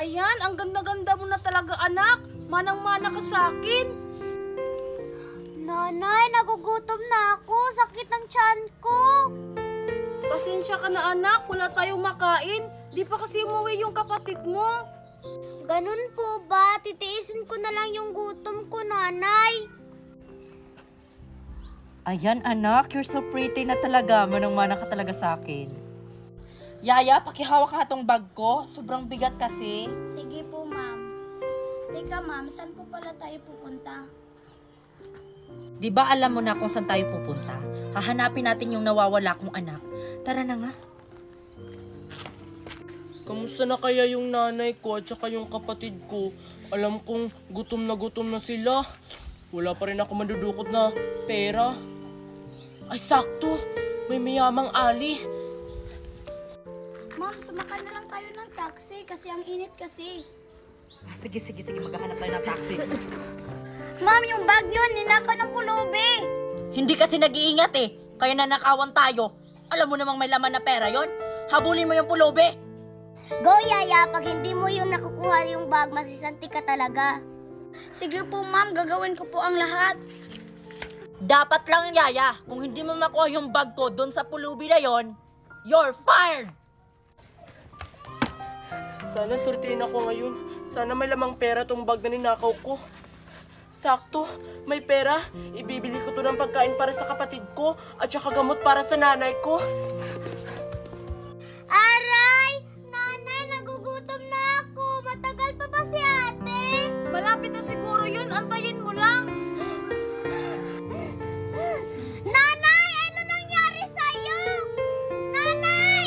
Ayan, ang ganda-ganda mo na talaga anak. Manang-mana ka sa akin. Nanay, nagugutom na ako. Sakit ng tiyan ko. Pasensya ka na anak, wala tayong makain. Di pa kasi umuwi yung kapatid mo. Ganun po ba? Titiisin ko na lang yung gutom ko, nanay. Ayan anak, you're so pretty na talaga. Manang-mana ka talaga sa akin. Yaya, pakihawak nga tong bag ko. Sobrang bigat kasi. Sige po, ma'am. Teka, ma'am, saan po pala tayo pupunta? Di ba alam mo na kung saan tayo pupunta? Hahanapin natin yung nawawala kong anak. Tara na nga. Kamusta na kaya yung nanay ko at saka yung kapatid ko? Alam kong gutom na sila. Wala pa rin ako madudukot na pera. Ay, sakto! May mayamang ali. Ma'am, sumakay na lang tayo ng taxi kasi ang init kasi. Sige, maghahanap tayo ng taxi. Ma'am, yung bag yun, ninakaw ng pulubi. Hindi kasi nag-iingat eh. Kaya nanakawan tayo. Alam mo namang may laman na pera yon. Habulin mo yung pulubi. Go, Yaya. Pag hindi mo yung nakukuha yung bag, masisanti ka talaga. Sige po, ma'am. Gagawin ko po ang lahat. Dapat lang, Yaya. Kung hindi mo makuha yung bag ko doon sa pulubi na yon, you're fired! Sana surtihin ako ngayon. Sana may lamang pera tong bag na ninakaw ko. Sakto, may pera. Ibibili ko to ng pagkain para sa kapatid ko at saka gamot para sa nanay ko. Aray! Nanay, nagugutom na ako. Matagal pa ba si ate? Malapit na siguro yun, antayin mo lang. Nanay! Ano nangyari sa'yo? Nanay!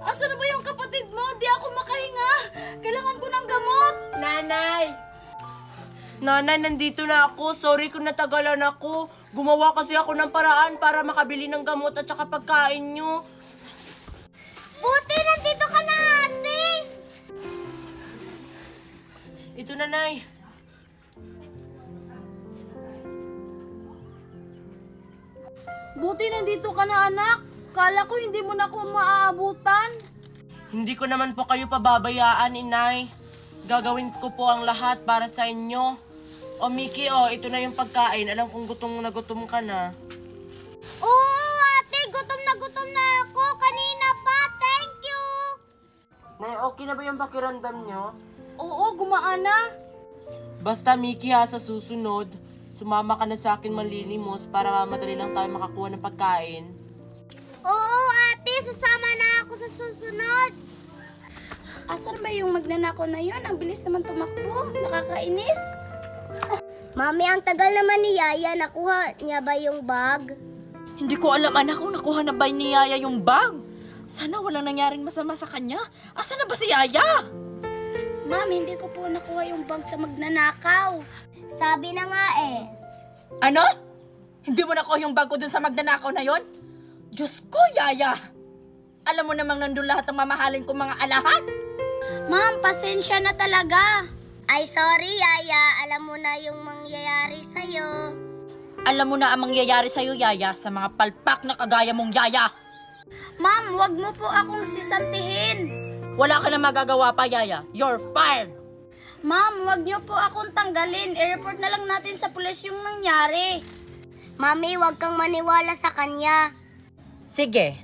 Asa na ba yung kapatid mo? Di ako makahinga. Kailangan ko ng gamot. Nanay! Nanay, nandito na ako. Sorry kung natagalan ako. Gumawa kasi ako ng paraan para makabili ng gamot at saka pagkain nyo. Buti, nandito ka na, ate! Ito, nanay. Buti nandito ka na anak. Kala ko hindi mo na ako maaabutan. Hindi ko naman po kayo pababayaan, inay. Gagawin ko po ang lahat para sa inyo. O, Mickey, ito na yung pagkain. Alam kong gutom ka na. Oo, ate! Gutom na ako. Kanina pa. Thank you! Nay, okay na ba yung pakiramdam nyo? Oo, gumaan na. Basta, Mickey, sa susunod, sumama ka na sa akin manlilimos para madali lang tayo makakuha ng pagkain. Oo, ate! Sasama na ako sa susunod. Asan ba yung magnanakaw na yun? Ang bilis naman tumakbo. Nakakainis. Mami, ang tagal naman ni Yaya. Nakuha niya ba yung bag? Hindi ko alam anak kung nakuha na ba ni Yaya yung bag. Sana walang nangyaring masama sa kanya. Asa na ba si Yaya? Ma'am, hindi ko po nakuha yung bag sa magnanakaw. Sabi na nga eh. Ano? Hindi mo nakuha yung bag ko dun sa magnanakaw na yon? Diyos ko, Yaya! Alam mo namang nandun lahat ng mamahalin kong mga alahas? Ma'am, pasensya na talaga. Ay, sorry, Yaya. Alam mo na yung mangyayari sa'yo. Alam mo na ang mangyayari sa'yo, Yaya, sa mga palpak na kagaya mong Yaya. Ma'am, wag mo po akong sisantihin. Wala ka na magagawa pa, Yaya. You're fired! Ma'am, wag niyo po akong tanggalin. I-report na lang natin sa pulis yung nangyari. Mami, wag kang maniwala sa kanya. Sige,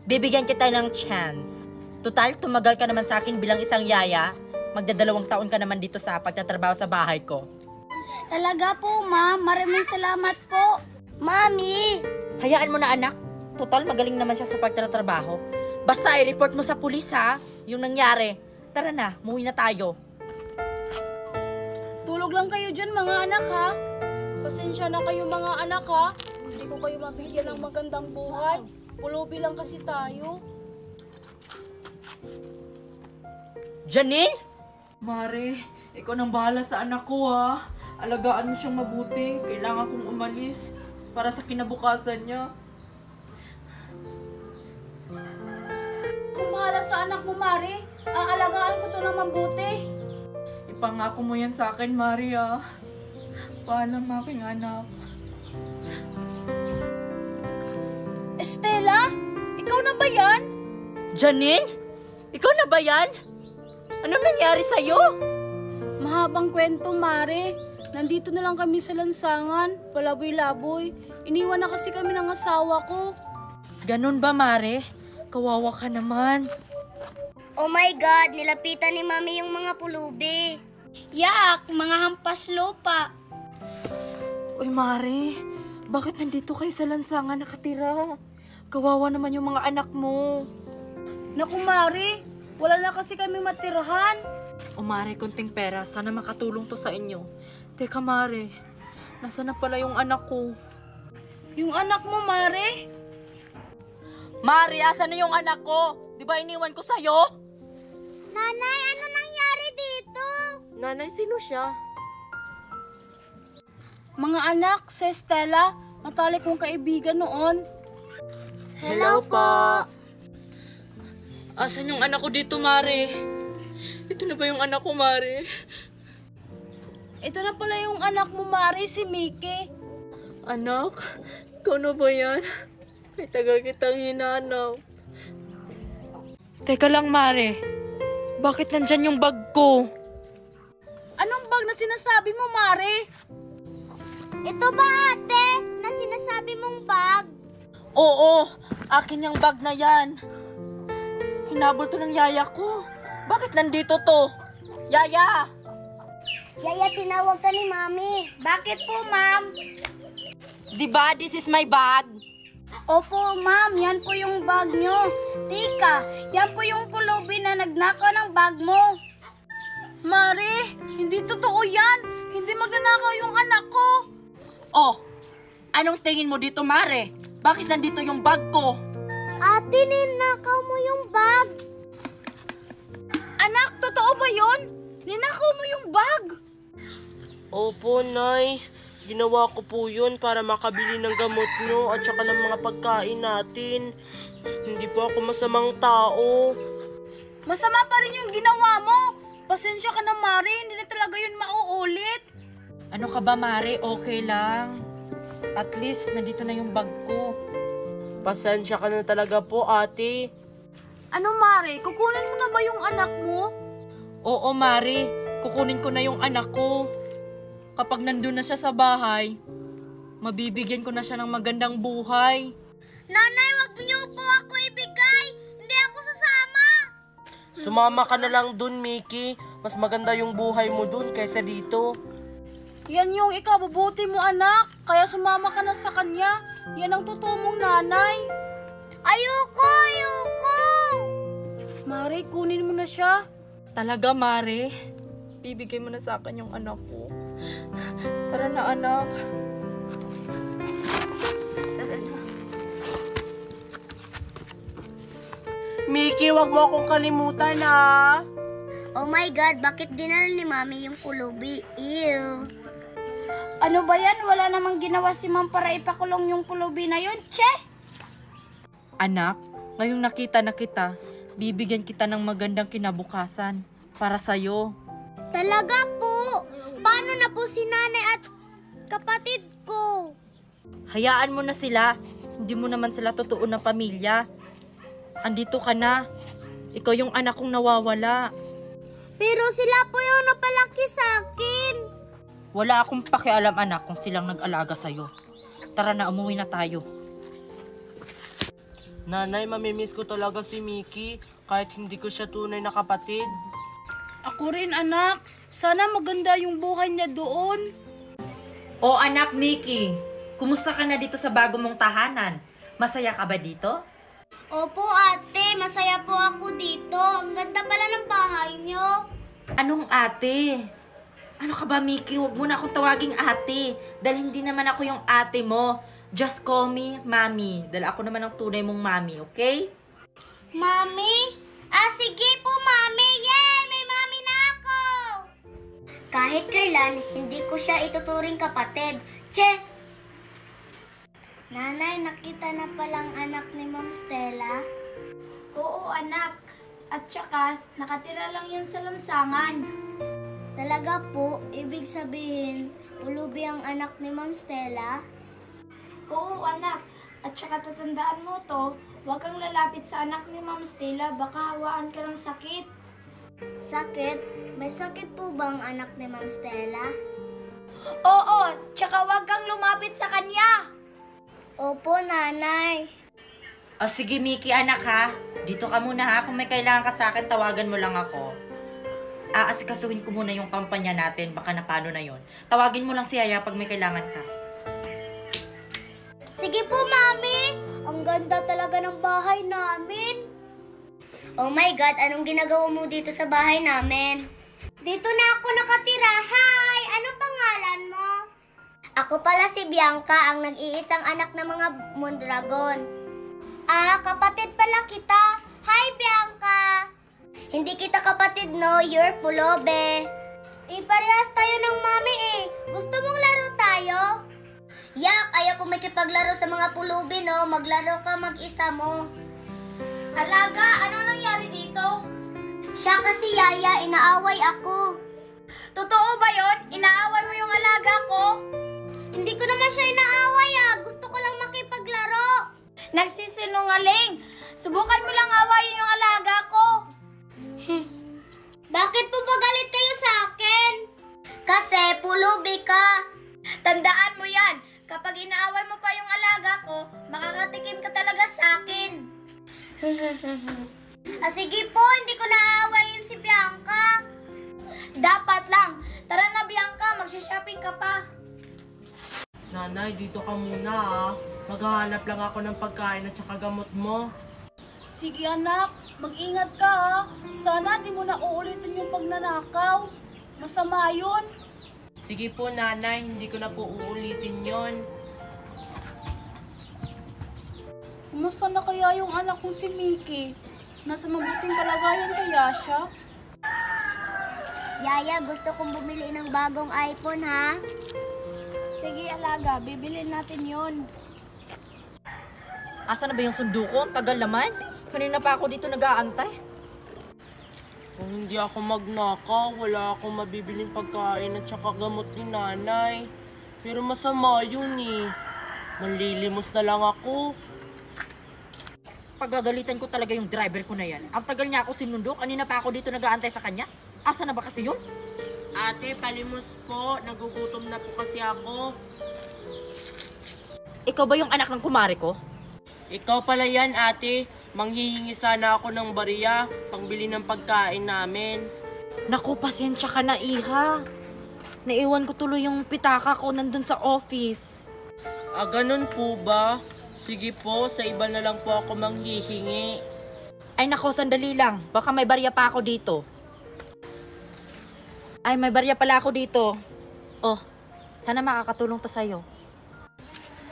bibigyan kita ng chance. Total, tumagal ka naman sa akin bilang isang Yaya. Magdadalawang taon ka naman dito sa pagtatrabaho sa bahay ko. Talaga po, ma'am. Maraming salamat po. Mami! Hayaan mo na anak. Total, magaling naman siya sa pagtatrabaho. Basta i-report mo sa pulis ha, yung nangyari. Tara na, muwi na tayo. Tulog lang kayo dyan mga anak ha. Pasensya na kayo mga anak ha. Hindi ko kayo mabigyan ng magandang buhay. Pulubi lang kasi tayo. Janine? Mare, ikaw nang bahala sa anak ko ha. Alagaan mo siyang mabuti. Kailangan kong umalis para sa kinabukasan niya. Kung bahala sa anak mo, Mari, aalagaan ko to ng mabuti. Ipangako mo yan sa akin, Mare ha. Paalam aking anak. Estela, ikaw na ba yan? Janine? Ikaw na ba yan? Anong nangyari sa'yo? Mahabang kwento, Mare. Nandito na lang kami sa lansangan, palaboy-laboy. Iniwan na kasi kami ng asawa ko. Ganun ba, Mare? Kawawa ka naman. Oh my God, nilapitan ni Mami yung mga pulubi. Yak, mga hampas lupa. Uy, Mare, bakit nandito kayo sa lansangan nakatira? Kawawa naman yung mga anak mo. Naku, Mare, wala na kasi kami matirahan. O Mare, konting pera. Sana makatulong to sa inyo. Teka, Mare. Nasaan na pala yung anak ko? Yung anak mo, Mare? Mare, asan na yung anak ko? Di ba iniwan ko sa'yo? Nanay, ano nangyari dito? Nanay, sino siya? Mga anak, si Stella, matalik kong kaibigan noon. Hello po. Asan yung anak ko dito, Mare? Ito na ba yung anak ko, Mare? Ito na pala yung anak mo, Mare, si Mickey. Anak? Ikaw na ba yan? Ay, tagal kitang hinanap. Teka lang, Mare. Bakit nandyan yung bag ko? Anong bag na sinasabi mo, Mare? Ito ba ate, na sinasabi mong bag? Oo, akin yung bag na yan. Hinabol to ng yaya ko. Bakit nandito to? Yaya! Yaya, tinawag ka ni Mami. Bakit po, Ma'am? Diba, this is my bag? Opo, Ma'am, yan po yung bag nyo. Tika, yan po yung pulubi na nagnakaw ng bag mo. Mare, hindi totoo yan. Hindi magnanakaw yung anak ko. Oh, anong tingin mo dito, Mare? Bakit nandito yung bag ko? Ate, ninakaw mo yung bag. Anak, totoo ba yun? Ninakaw mo yung bag. Opo, Nay. Ginawa ko po yun para makabili ng gamot nyo at saka ng mga pagkain natin. Hindi po ako masamang tao. Masama pa rin yung ginawa mo. Pasensya ka na, Mare. Hindi na talaga yun mauulit. Ano ka ba, Mare? Okay lang. At least, nandito na yung bag ko. Pasensya ka na talaga po, ate. Ano, Mare? Kukunin mo na ba yung anak mo? Oo, Mare. Kukunin ko na yung anak ko. Kapag nandun na siya sa bahay, mabibigyan ko na siya ng magandang buhay. Nanay, wag niyo po ako ibigay. Hindi ako sasama. Sumama ka na lang dun, Mickey. Mas maganda yung buhay mo dun kaysa dito. Yan yung ikabubuti mo, anak. Kaya sumama ka na sa kanya. Yan ang totoo mong nanay. Ayoko, ayoko. Mare, kunin mo na siya. Talaga, Mare? Bibigay mo na sa akin yung anak ko. Tara na, anak. Tara na. Mickey, wag mo akong kalimutan, ha? Oh my God, bakit dinala ni Mami yung pulubi? Ew. Ano ba yan? Wala namang ginawa si Ma'am para ipakulong yung pulubi na yun, che? Anak, ngayong nakita na kita, bibigyan kita ng magandang kinabukasan para sa'yo. Talaga po. Paano na po si nanay at kapatid ko? Hayaan mo na sila. Hindi mo naman sila totoo na pamilya. Andito ka na. Ikaw yung anak kong nawawala. Pero sila po yung napalaki sa akin. Wala akong pakialam, anak, kung silang nag-alaga sa'yo. Tara na, umuwi na tayo. Nanay, mamimiss ko talaga si Mickey kahit hindi ko siya tunay na kapatid. Ako rin, anak. Sana maganda yung buhay niya doon. O anak, Mickey, kumusta ka na dito sa bago mong tahanan? Masaya ka ba dito? Opo ate, masaya po ako dito. Ang ganda pala ng bahay niyo. Anong ate? Ano ka ba, Mickey? Huwag mo na akong tawaging ate. Dahil hindi naman ako yung ate mo. Just call me Mami. Dahil ako naman ang tunay mong Mami, okay? Mami? Sige po, Mami. Yay! May Mami na ako! Kahit kailan, hindi ko siya ituturing kapatid. Che! Nanay, nakita na palang anak ni Ma'am Stella. Oo, anak. At saka, nakatira lang yun sa lansangan. Talaga po, ibig sabihin, ulubi ang anak ni Ma'am Stella? Oo, anak. At saka tatandaan mo to, huwag kang lalapit sa anak ni Ma'am Stella, baka hawaan ka ng sakit. Sakit? May sakit po ba ang anak ni Ma'am Stella? Oo, tsaka wag kang lumapit sa kanya. Opo, nanay. O sige, Mickey, anak ha. Dito ka muna ha. Kung may kailangan ka sa akin, tawagan mo lang ako. Aasikasuhin ko muna yung kampanya natin. Baka napano na yon. Tawagin mo lang si Yaya pag may kailangan ka. Sige po, Mami. Ang ganda talaga ng bahay namin. Oh my God, anong ginagawa mo dito sa bahay namin? Dito na ako nakatira. Hi! Anong pangalan mo? Ako pala si Bianca, ang nag-iisang anak ng mga Mondragon. Kapatid pala kita. Hi, Bianca! Hindi kita kapatid, no? You're Pulobe. Parehas tayo ng mami eh. Gusto mong laro tayo? Yak, ayaw ko makipaglaro sa mga pulubi, no? Maglaro ka mag-isa mo. Alaga, ano nangyari dito? Siya kasi Yaya, inaaway ako. Totoo ba yon? Inaaway mo yung alaga ko? Hindi ko naman siya inaaway Gusto ko lang makipaglaro. Nagsisinungaling. Subukan mo lang awayin yung alaga ko. Bakit po ba galit kayo sa akin? Kasi pulubi ka. Tandaan mo yan. Kapag inaaway mo pa yung alaga ko, makakatikim ka talaga sa akin. Sige po, hindi ko naaawayin si Bianca. Dapat lang. Tara na, Bianca. Magsha-shopping ka pa. Nanay, dito ka muna ha. Maghahanap lang ako ng pagkain at saka gamot mo. Sige anak, mag-ingat ka ha. Sana di mo na uulitin yung pagnanakaw. Masama yun. Sige po nanay, hindi ko na po uulitin yon. Kumusta na kaya yung anak kong si Mickey? Nasa mabuting kalagayan kaya siya? Yaya, gusto kong bumili ng bagong iPhone, ha? Sige alaga, bibilin natin yon. Asa na ba yung sundo ko? Ang tagal naman. Kanina pa ako dito nag-aantay. Kung hindi ako magnakaw, wala akong mabibiling pagkain at saka gamot ni nanay. Pero masama yun eh. Manlilimos na lang ako. Pagagalitan ko talaga yung driver ko na yan. Ang tagal niya ako sinundo. Kanina pa ako dito nag-aantay sa kanya. Asa na ba kasi yun? Ate, palimos po. Nagugutom na po kasi ako. Ikaw ba yung anak ng kumare ko? Ikaw pala yan, ate. Manghihingi sana ako ng bariya pangbili ng pagkain namin. Naku, pasensya ka na, iha. Naiwan ko tuloy yung pitaka ko nandun sa office. Ganun po ba? Sige po, sa iba na lang po ako manghihingi. Ay nako, sandali lang. Baka may barya pa ako dito. Ay, may barya pala ako dito. Oh, sana makakatulong to sa'yo.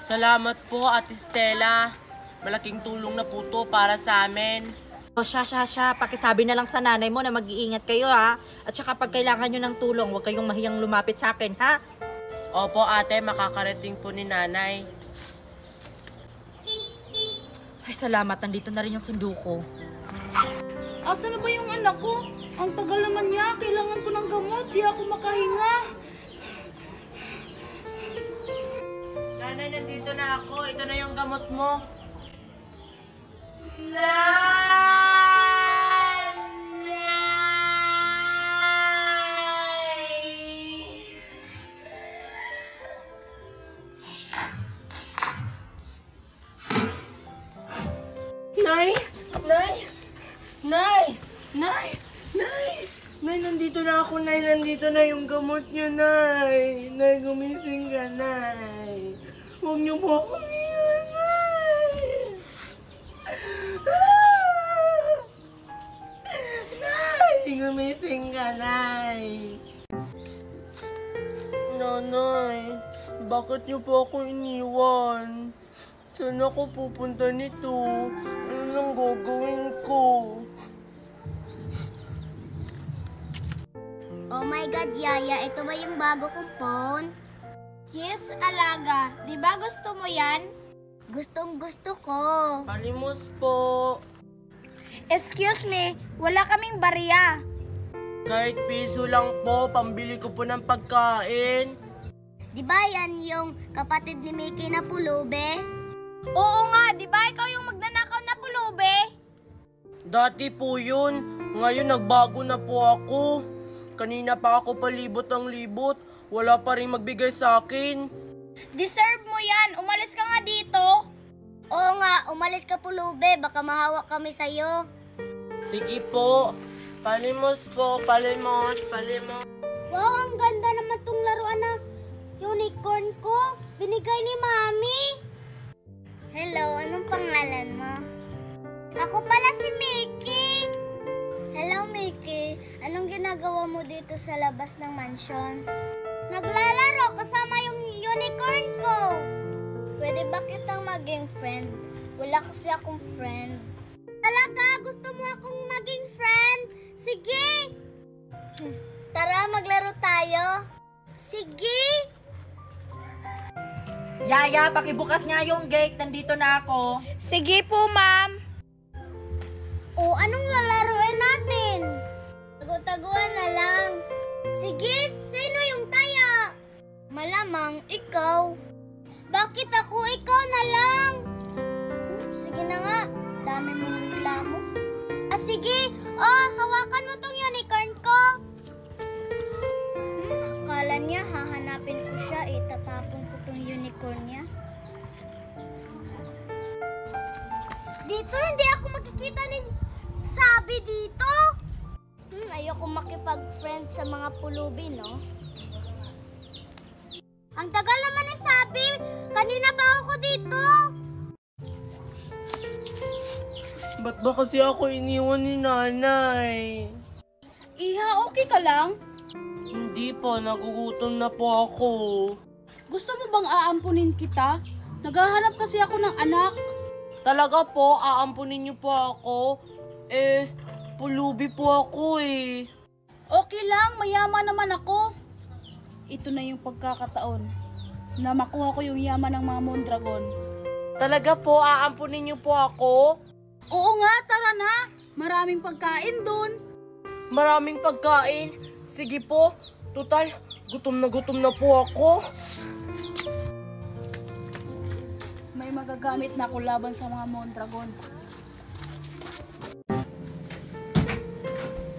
Salamat po, Ate Stella. Malaking tulong na po to para sa amin. O siya. Pakisabi na lang sa nanay mo na mag-iingat kayo ha. At saka pag kailangan nyo ng tulong, huwag kayong mahiyang lumapit sa akin ha. Opo ate, makakarating po ni nanay. Ay salamat, nandito na rin yung sundo ko. Asa na ba yung anak ko? Ang tagal naman niya. Kailangan ko ng gamot. Di ako makahinga. Nanay, nandito na ako. Ito na yung gamot mo. Nay, nandito na ako, Nay. Nandito na yung gamot niyo, Nay. Nay, gumising ka, Nay. Huwag niyo po akong iyan, Nay. Nay, gumising ka, Nay. Nanay, bakit niyo po ako iniwan? Saan ako pupunta nito? Ano nang gagawin ko? Oh my God, Yaya, ito ba yung bago kong phone? Yes, alaga. Di ba gusto mo yan? Gustong gusto ko. Palimos po. Excuse me, wala kaming barya. Kahit piso lang po, pambili ko po ng pagkain. Di ba yan yung kapatid ni Mickey na pulubi? Oo nga, di ba ikaw yung magnanakaw na pulubi? Dati po yun, Ngayon nagbago na po ako. Kanina pa ako palibot ang libot. Wala pa rin magbigay sa akin. Deserve mo yan. Umalis ka nga dito. Oo nga, umalis ka pulubi. Baka mahawak kami sa'yo. Sige po. Palimos po, palimos, palimos. Wow, ang ganda naman tong laruan na unicorn ko. Binigay ni Mami. Hello, anong pangalan mo? Ako pala si Mickey. Hello, Mickey. Anong ginagawa mo dito sa labas ng mansion? Naglalaro kasama yung unicorn ko. Pwede ba kitang maging friend? Wala kasi akong friend. Talaga? Gusto mo akong maging friend? Sige! Tara, maglaro tayo. Sige! Yaya, pakibukas nga yung gate. Nandito na ako. Sige po, ma'am. O, anong lalaroin natin? Tago-taguan na lang. Sige, sino yung taya? Malamang, ikaw. Bakit ako? Ikaw na lang. Sige na nga, dami mong reklamo. Sige. Oh, hawakan mo tong unicorn ko. Akala niya, hahanapin ko siya, itatapon ko tong unicorn niya. Dito, hindi ako makikita ni Sabi dito. Ayoko makipag-friend sa mga pulubi, no? Ang tagal naman ni Sabi. Kanina pa ako dito. Ba't ba kasi ako iniwan ni nanay? Iha, okay ka lang? Hindi po, nagugutom na po ako. Gusto mo bang aampunin kita? Naghahanap kasi ako ng anak. Talaga po, aampunin niyo po ako. Pulubi po ako eh. Okay lang, mayaman naman ako. Ito na yung pagkakataon na makuha ko yung yaman ng mga Mondragon. Talaga po, aampunin niyo po ako? Oo nga, tara na. Maraming pagkain dun. Maraming pagkain. Sige po, total, gutom na po ako. May magagamit na ako laban sa mga Mondragon.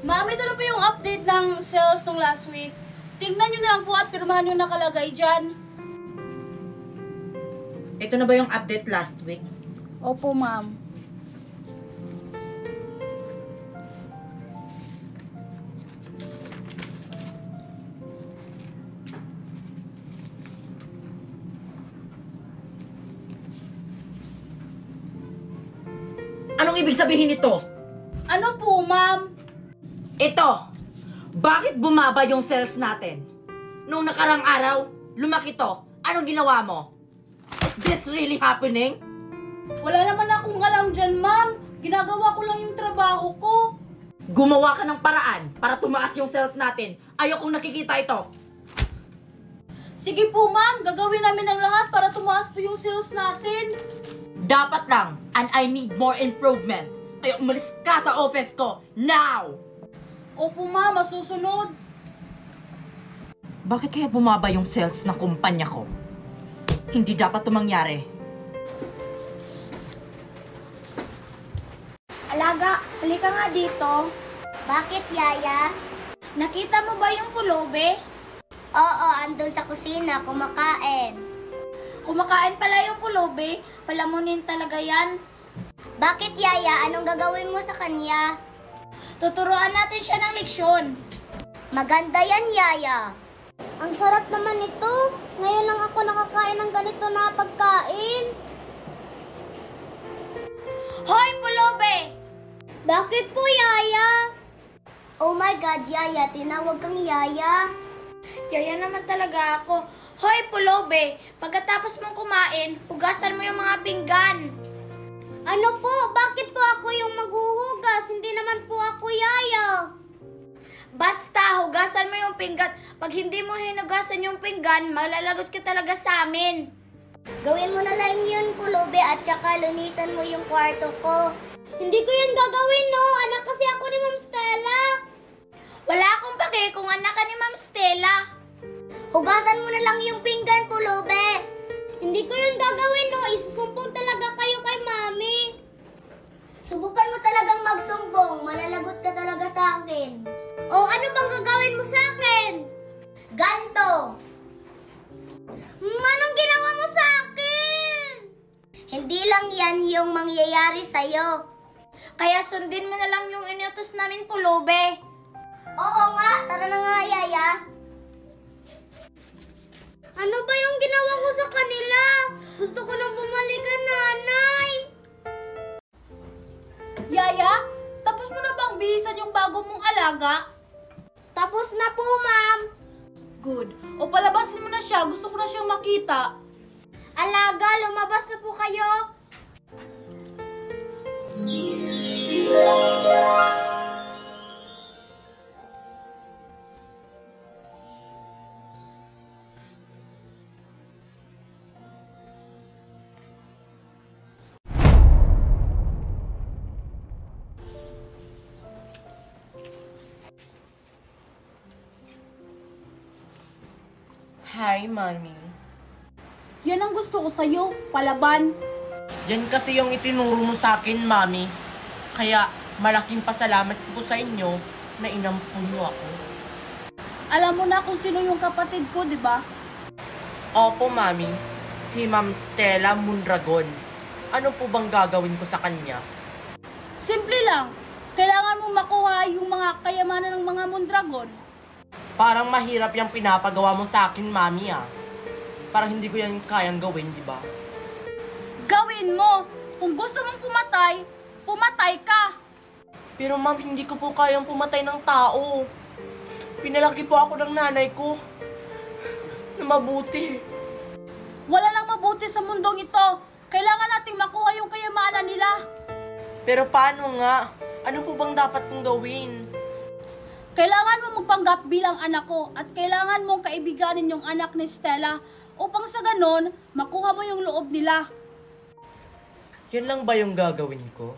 Ma'am, ito na po yung update ng sales ng last week. Tingnan nyo na lang po at pirmahan yung nakalagay dyan. Ito na ba yung update last week? Opo, ma'am. Anong ibig sabihin nito? Ano po, ma'am? Ito! Bakit bumaba yung sales natin? Nung nakarang araw, lumaki to. Anong ginawa mo? Is this really happening? Wala naman akong alam dyan, ma'am. Ginagawa ko lang yung trabaho ko. Gumawa ka ng paraan para tumaas yung sales natin. Ayokong nakikita ito. Sige po, ma'am. Gagawin namin ang lahat para tumaas po yung sales natin. Dapat lang, and I need more improvement. Kaya umalis ka sa office ko, now! Opo, ma'am. Masusunod. Bakit kaya bumaba yung sales ng kumpanya ko? Hindi dapat ito mangyari. Alaga, halika nga dito. Bakit, Yaya? Nakita mo ba yung pulubi? Oo, andun sa kusina, kumakain. Kumakain pala yung pulubi. Palamunin talaga yan. Bakit, Yaya? Anong gagawin mo sa kanya? Tuturuan natin siya ng leksyon. Maganda yan, Yaya. Ang sarap naman ito. Ngayon lang ako nakakain ng ganito na pagkain. Hoy, pulubi! Bakit po, Yaya? Oh my God, Yaya. Tinawag kang Yaya. Yaya naman talaga ako. Hoy, pulubi! Pagkatapos mong kumain, hugasan mo yung mga pinggan. Ano po? Bakit po ako yung maghuhugas? Hindi naman po ako Yaya. Basta, hugasan mo yung pinggan. Pag hindi mo hinugasan yung pinggan, malalagot ka talaga sa amin. Gawin mo na lang yun, Pulubi, at saka lunisan mo yung kwarto ko. Hindi ko yun gagawin, no? Anak kasi ako ni Ma'am Stella. Wala akong pake kung anak ka ni Ma'am Stella. Hugasan mo na lang yung pinggan, Pulubi. Hindi ko yun gagawin, no? Isusumbong talaga kayo kay Mami. Subukan mo talagang magsumbong. Malalagot ka talaga mo sa akin? Ganto. Anong ginawa mo sa akin? Hindi lang yan yung mangyayari sa'yo. Kaya sundin mo na lang yung inutos namin, pulubi. Oo nga, tara na nga, Yaya. Ano ba yung ginawa ko sa kanila? Gusto ko nang bumalikan, nanay. Yaya, tapos mo na bang bihisan yung bago mong alaga? Tapos na po, ma'am. Good. O palabasin mo na siya, gusto ko na siyang makita. Alaga, lumabas na po kayo. Hi, Mami. Yan ang gusto ko sa'yo, palaban. Yan kasi yung itinuro mo sa akin, Mami. Kaya malaking pasalamat ko sa inyo na inampun niyo ako. Alam mo na kung sino yung kapatid ko, di ba? Opo, Mami. Si Ma'am Stella Mondragon. Ano po bang gagawin ko sa kanya? Simple lang. Kailangan mo makuha yung mga kayamanan ng mga Mondragon. Parang mahirap yung pinapagawa mo sa akin, Mami, ah. Parang hindi ko yan kayang gawin, di ba? Gawin mo! Kung gusto mong pumatay, pumatay ka! Pero ma'am, hindi ko po kayang pumatay ng tao. Pinalaki po ako ng nanay ko. Na mabuti. Wala lang mabuti sa mundong ito. Kailangan nating makuha yung kayamanan nila. Pero paano nga? Ano po bang dapat kong gawin? Kailangan mo magpanggap bilang anak ko at kailangan mong kaibiganin yung anak ni Stella upang sa ganon, makuha mo yung loob nila. Yan lang ba yung gagawin ko?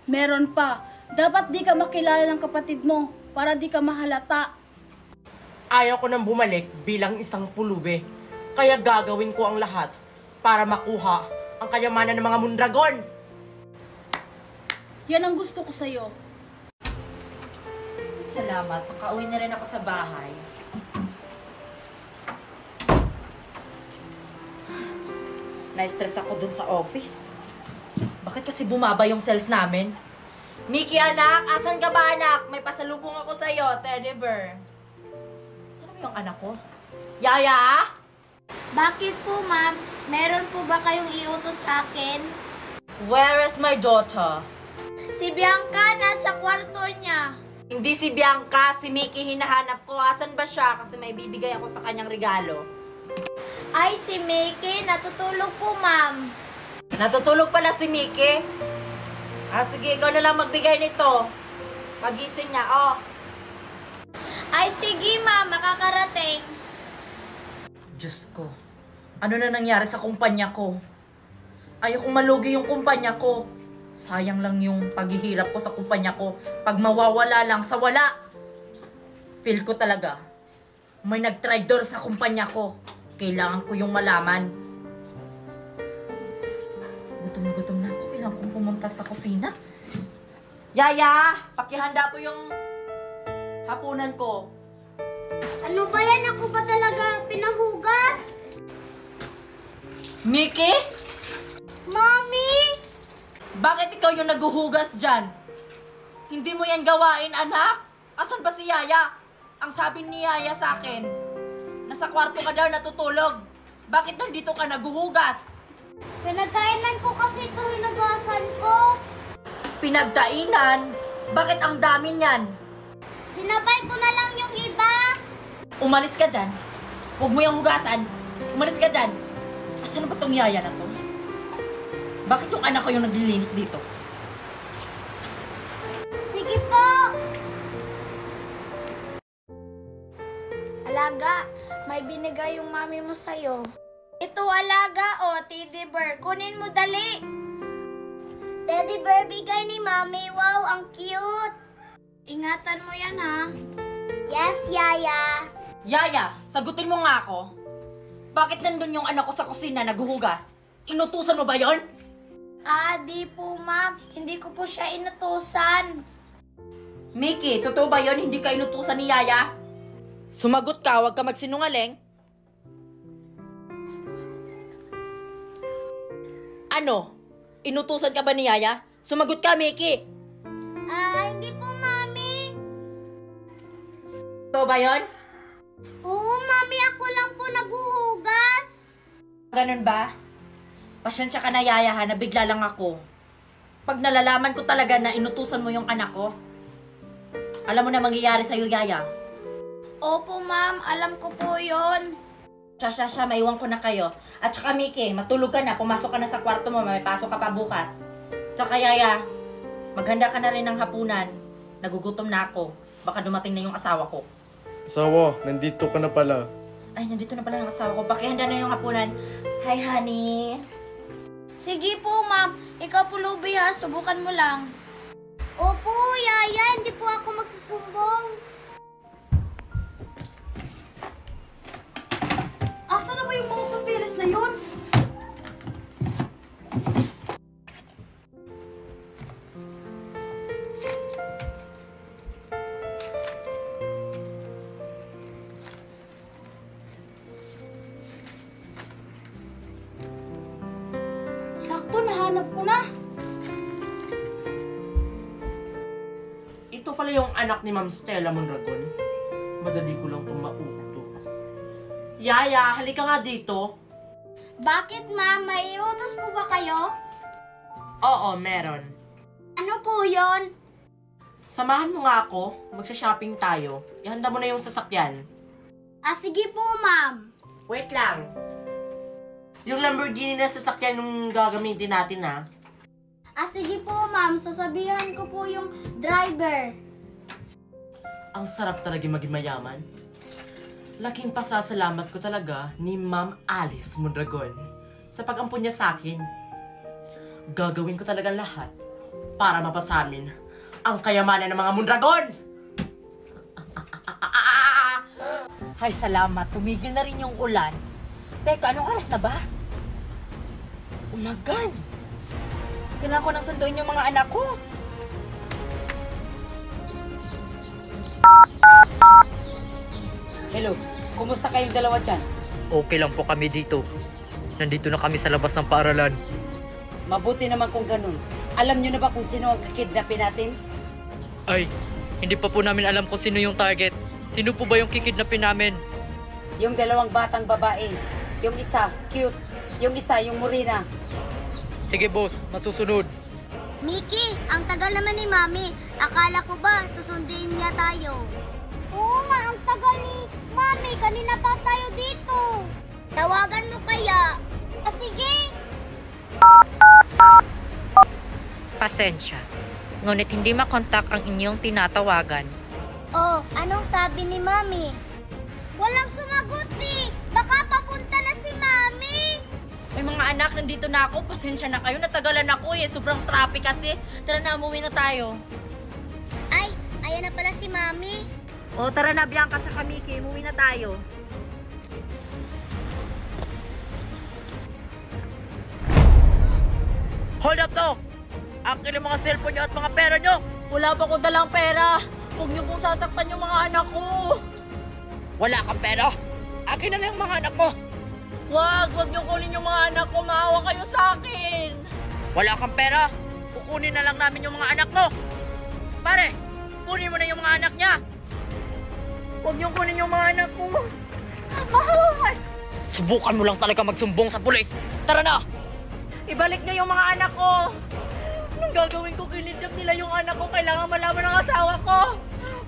Meron pa. Dapat di ka makilala ng kapatid mo para di ka mahalata. Ayaw ko nang bumalik bilang isang pulube. Kaya gagawin ko ang lahat para makuha ang kayamanan ng mga Mondragon. Yan ang gusto ko sa'yo. Salamat. Makauwi na rin ako sa bahay. Na-stress ako dun sa office. Bakit kasi bumaba yung sales namin? Mickey, anak! Asan ka ba, anak? May pasalubong ako sa'yo, teddy bear. Saan mo yung anak ko? Yaya? Bakit po, ma'am? Meron po ba kayong iutos sa akin? Where is my daughter? Si Bianca, nasa kwarto niya. Hindi si Bianca, si Mickey hinahanap ko. Asan ba siya? Kasi may bibigay ako sa kanyang regalo. Ay, si Mickey, natutulog po, ma'am. Natutulog pala si Mickey. Sige, ikaw na lang magbigay nito. Pagising niya, oh. Ay, sige, ma'am, makakarating. Diyos ko, ano na nangyari sa kumpanya ko? Ayokong malugi yung kumpanya ko. Sayang lang yung paghihirap ko sa kumpanya ko. Pag mawawala lang sa wala. Feel ko talaga, may nag-traitor sa kumpanya ko. Kailangan ko yung malaman. Gutom na gutom na ako. Kailangan kong pumunta sa kusina. Yaya, pakihanda po yung hapunan ko. Ano ba yan? Ako ba talaga pinahugas? Mickey? Mommy! Bakit ikaw yung naguhugas dyan? Hindi mo yan gawain, anak? Asan ba si Yaya? Ang sabi ni Yaya sa akin, nasa kwarto ka daw natutulog. Bakit nandito ka naguhugas? Pinagkainan ko kasi ito hinugasan ko. Pinagkainan? Bakit ang dami niyan? Sinabay ko na lang yung iba. Umalis ka dyan. Huwag mo yung hugasan. Umalis ka dyan. Asan ba tong Yaya na to? Bakit yung anak ko yung naglilinis dito? Sige po. Alaga, may binigay yung mami mo sa'yo. Ito, alaga, o, teddy bear. Kunin mo dali. Teddy bear bigay ni mami. Wow, ang cute. Ingatan mo yan, ha? Yes, Yaya. Yaya, sagutin mo nga ako. Bakit nandun yung anak ko sa kusina naghuhugas? Inutusan mo ba yon? Di po, ma'am. Hindi ko po siya inutusan. Mickey, totoo ba yon? Hindi ka inutusan ni Yaya? Sumagot ka, huwag ka magsinungaling. Ano? Inutusan ka ba ni Yaya? Sumagot ka, Mickey! Hindi po, Mami. Ito ba yun? Oo, Mami, ako lang po naghuhugas. Ganun ba? Pasyensya ka na, Yaya, ha? Nabigla lang ako. Pag nalalaman ko talaga na inutusan mo yung anak ko, alam mo na mangyayari sa'yo, Yaya. Opo, ma'am. Alam ko po yon. Siya, maiwan ko na kayo. At saka, Mickey, matulog ka na. Pumasok ka na sa kwarto mo. May pasok ka pa bukas. Tsaka, Yaya, maghanda ka na rin ng hapunan. Nagugutom na ako. Baka dumating na yung asawa ko. Asawa, nandito ka na pala. Ay, nandito na pala yung asawa ko. Pakihanda na yung hapunan. Hi, honey. Sige po, ma'am. Ikaw po, Luby, ha. Subukan mo lang. Opo, Yaya, hindi po ako magsusumbong. Asa na ba yung mga papeles na yun? Sakto, nahanap ko na. Ito pala yung anak ni Ma'am Stella Mondragon. Madali ko lang itong mauto. Yaya, halika nga dito. Bakit, Ma'am? May utos po ba kayo? Oo, meron. Ano po yon? Samahan mo nga ako. Magsha-shopping tayo. Ihanda mo na yung sasakyan. Sige po, Ma'am. Wait lang. Yung Lamborghini na sasakyan yung gagamitin natin, ha? Sige po, Ma'am. Sasabihan ko po yung driver. Ang sarap talaga maging mayaman. Laking pasasalamat ko talaga ni Ma'am Alice Mondragon sa pag-ampun niya sa akin. Gagawin ko talaga lahat para mapasamin ang kayamanan ng mga Mondragon! Ay, salamat. Tumigil na rin yung ulan. Teka, anong oras na ba? Umagan. Kailangan ko nang sunduin yung mga anak ko. Hello, kumusta kayong dalawa dyan? Okay lang po kami dito. Nandito na kami sa labas ng paaralan. Mabuti naman kung ganun. Alam nyo na ba kung sino ang kikidnapin natin? Ay, hindi pa po namin alam kung sino yung target. Sino po ba yung kikidnapin namin? Yung dalawang batang babae. Yung isa, cute. Yung isa, yung morena. Sige boss, masusunod. Mickey, ang tagal naman ni Mami. Akala ko ba susundin niya tayo? Oo nga, ang tagal ni Mami. Kanina pa tayo dito. Tawagan mo kaya? Sige. Pasensya. Ngunit hindi makontak ang inyong tinatawagan. Oh, anong sabi ni Mami? Walang sumagot eh. Baka papunta na si Mami. May mga anak, nandito na ako. Pasensya na kayo. Natagalan ako eh. Sobrang traffic kasi. Tara na, umuwi na tayo. Ay, ayan na pala si Mami. O, tara na, Bianca tsaka Mickey. Umuwi na tayo. Hold up to! Akin yung mga cellphone nyo at mga pera nyo! Wala pa ko dalang pera! Huwag nyo pong sasaktan yung mga anak ko! Wala kang pera? Akin na lang yung mga anak mo! Wag nyo kunin yung mga anak ko! Maawa kayo sa akin! Wala kang pera? Kukunin na lang namin yung mga anak mo! Pare, kunin mo na yung mga anak niya! Huwag nyo kunin yung mga anak ko! Mahal! Subukan mo lang talaga magsumbong sa pulis! Tara na! Ibalik niyo yung mga anak ko! Anong gagawin ko? Kinidnap nila yung anak ko. Kailangan malaman ng asawa ko!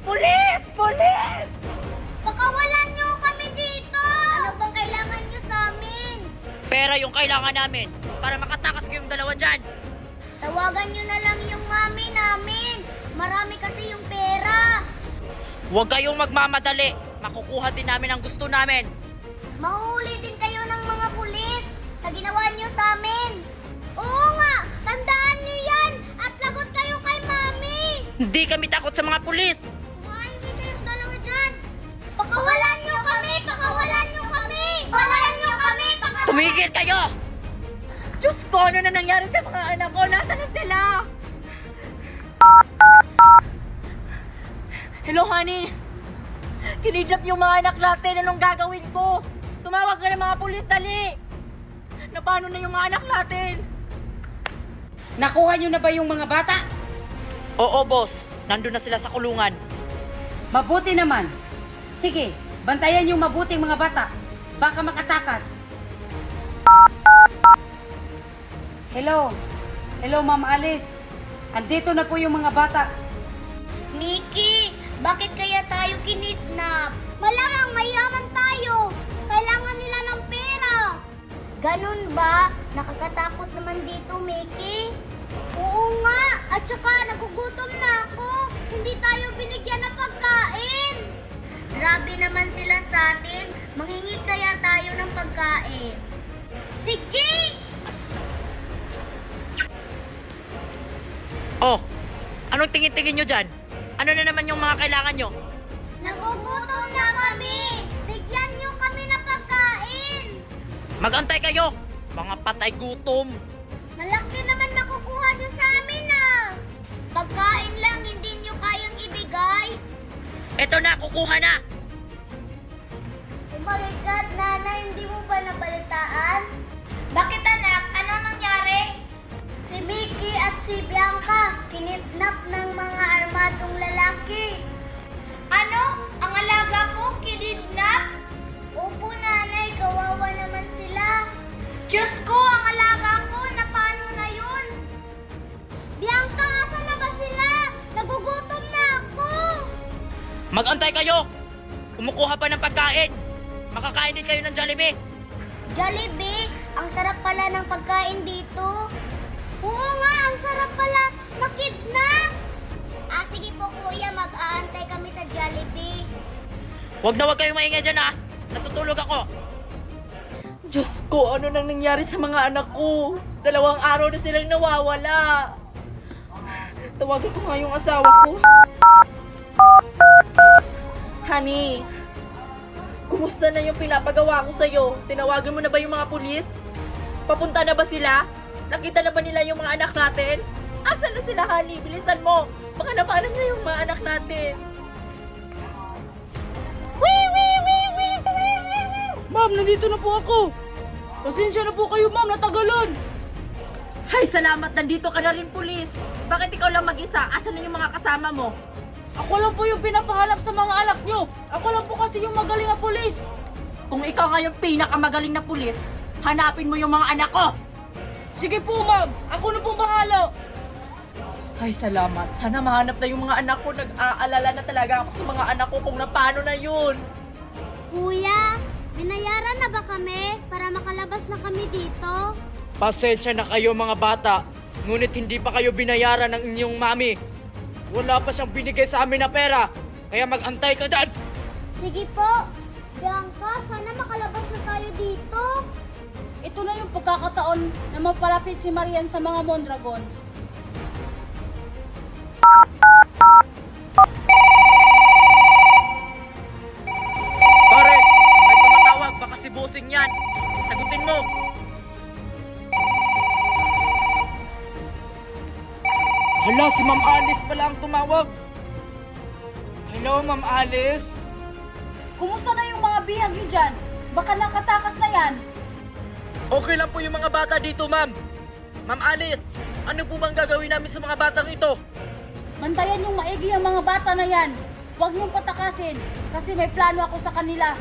Pulis! Pulis! Pakawalan niyo kami dito! Ano bang kailangan niyo sa amin? Pera yung kailangan namin para makatakas kayong dalawa dyan! Tawagan niyo na lang yung Mami namin. Marami kasi yung pera. Huwag kayong magmamadali! Makukuha din namin ang gusto namin! Mahuli din kayo ng mga pulis sa ginawa niyo sa amin. Oo nga! Tandaan niyo yan! At lagot kayo kay Mami! Hindi kami takot sa mga pulis! Kumain din kayong dalawa dyan! Pakawalan niyo kami! Pakawalan niyo kami! Pakawalan niyo kami! Tumigil kayo! Diyos ko, ano na nangyari sa mga anak ko? Nasaan na sila? Hello, honey. Kinidnap yung mga anak natin. Anong gagawin ko? Tumawag ka ng mga pulis, dali! Na paano na yung mga anak natin? Nakuha nyo na ba yung mga bata? Oo, boss. Nandun na sila sa kulungan. Mabuti naman. Sige, bantayan yung mabuting mga bata. Baka makatakas. Hello. Hello, Ma'am Alice. Andito na po yung mga bata. Mickey, bakit kaya tayo kinidnap? Malamang mayaman tayo. Kailangan nila ng pera. Ganun ba? Nakakatakot naman dito, Mickey. Oo nga. At saka nagugutom na ako. Hindi tayo binigyan ng pagkain. Grabe naman sila sa atin. Manghingi kaya tayo ng pagkain. Sige! Oh, anong tingin-tingin nyo dyan? Ano na naman yung mga kailangan nyo? Nagugutom na kami. Bigyan niyo kami ng pagkain. Magantay kayo! Mga patay gutom! Malaki naman nakukuha niyo sa amin ah. Pagkain lang, hindi niyo kayang ibigay. Eto na, kukuha na! Oh my God, Nana, hindi mo ba nabalitaan? Bakit anak? Ano nangyari? Si Mickey at si Bianca, kinidnap ng mga armadong lalaki. Ano? Ang alaga ko, kinidnap? Opo, Nanay, kawawa naman sila. Diyos ko, ang alaga ko, na paano na yun? Bianca, asan na ba sila? Nagugutom na ako. Magantay kayo! Kumukuha pa ng pagkain! Makakain din kayo ng Jollibee! Jollibee, ang sarap pala ng pagkain dito. Oo nga, ang sarap pala makidnap. Sige po kuya, mag-aantay kami sa Jollibee. Huwag na huwag kayong maingay dyan ha! Natutulog ako! Diyos ko, ano nang nangyari sa mga anak ko? 2 araw na silang nawawala. Tawagan ko nga yung asawa ko. Honey, kumusta na yung pinapagawa ko sa'yo? Tinawagan mo na ba yung mga pulis? Papunta na ba sila? Nakita na ba nila yung mga anak natin? Asan na sila, honey? Bilisan mo! Baka napaanan niya yung mga anak natin. Ma'am, nandito na po ako. Pasensya na po kayo, ma'am. Natagalan. Hay, salamat! Nandito ka na rin, pulis! Bakit ikaw lang mag-isa? Asan na yung mga kasama mo? Ako lang po yung pinapahanap sa mga anak nyo. Ako lang po kasi yung magaling na pulis. Kung ikaw nga yung pinakamagaling na pulis, hanapin mo yung mga anak ko! Sige po, ma'am. Ako na po bahala. Ay, salamat. Sana mahanap na yung mga anak ko. Nag-aalala na talaga ako sa mga anak ko kung na paano na yun. Kuya, binayaran na ba kami para makalabas na kami dito? Pasensya na kayo mga bata. Ngunit hindi pa kayo binayaran ng inyong mami. Wala pa siyang binigay sa amin na pera. Kaya mag-antay ka dyan. Sige po. Bianca, sana makalabas na tayo dito. Ito na yung pagkakataon na mapalapit si Marian sa mga Mondragon. Pare, may tumatawag. Baka si Bossing yan. Sagutin mo. Hala, si Ma'am Alice pala ang tumawag. Hello, Ma'am Alice. Kumusta na yung mga bihag nyo dyan? Baka nakatakas na yan. Okay lang po yung mga bata dito, ma'am. Ma'am Alice, ano po bang gagawin namin sa mga batang ito? Bantayan yung maigi ang mga bata na yan. Huwag niyong patakasin kasi may plano ako sa kanila.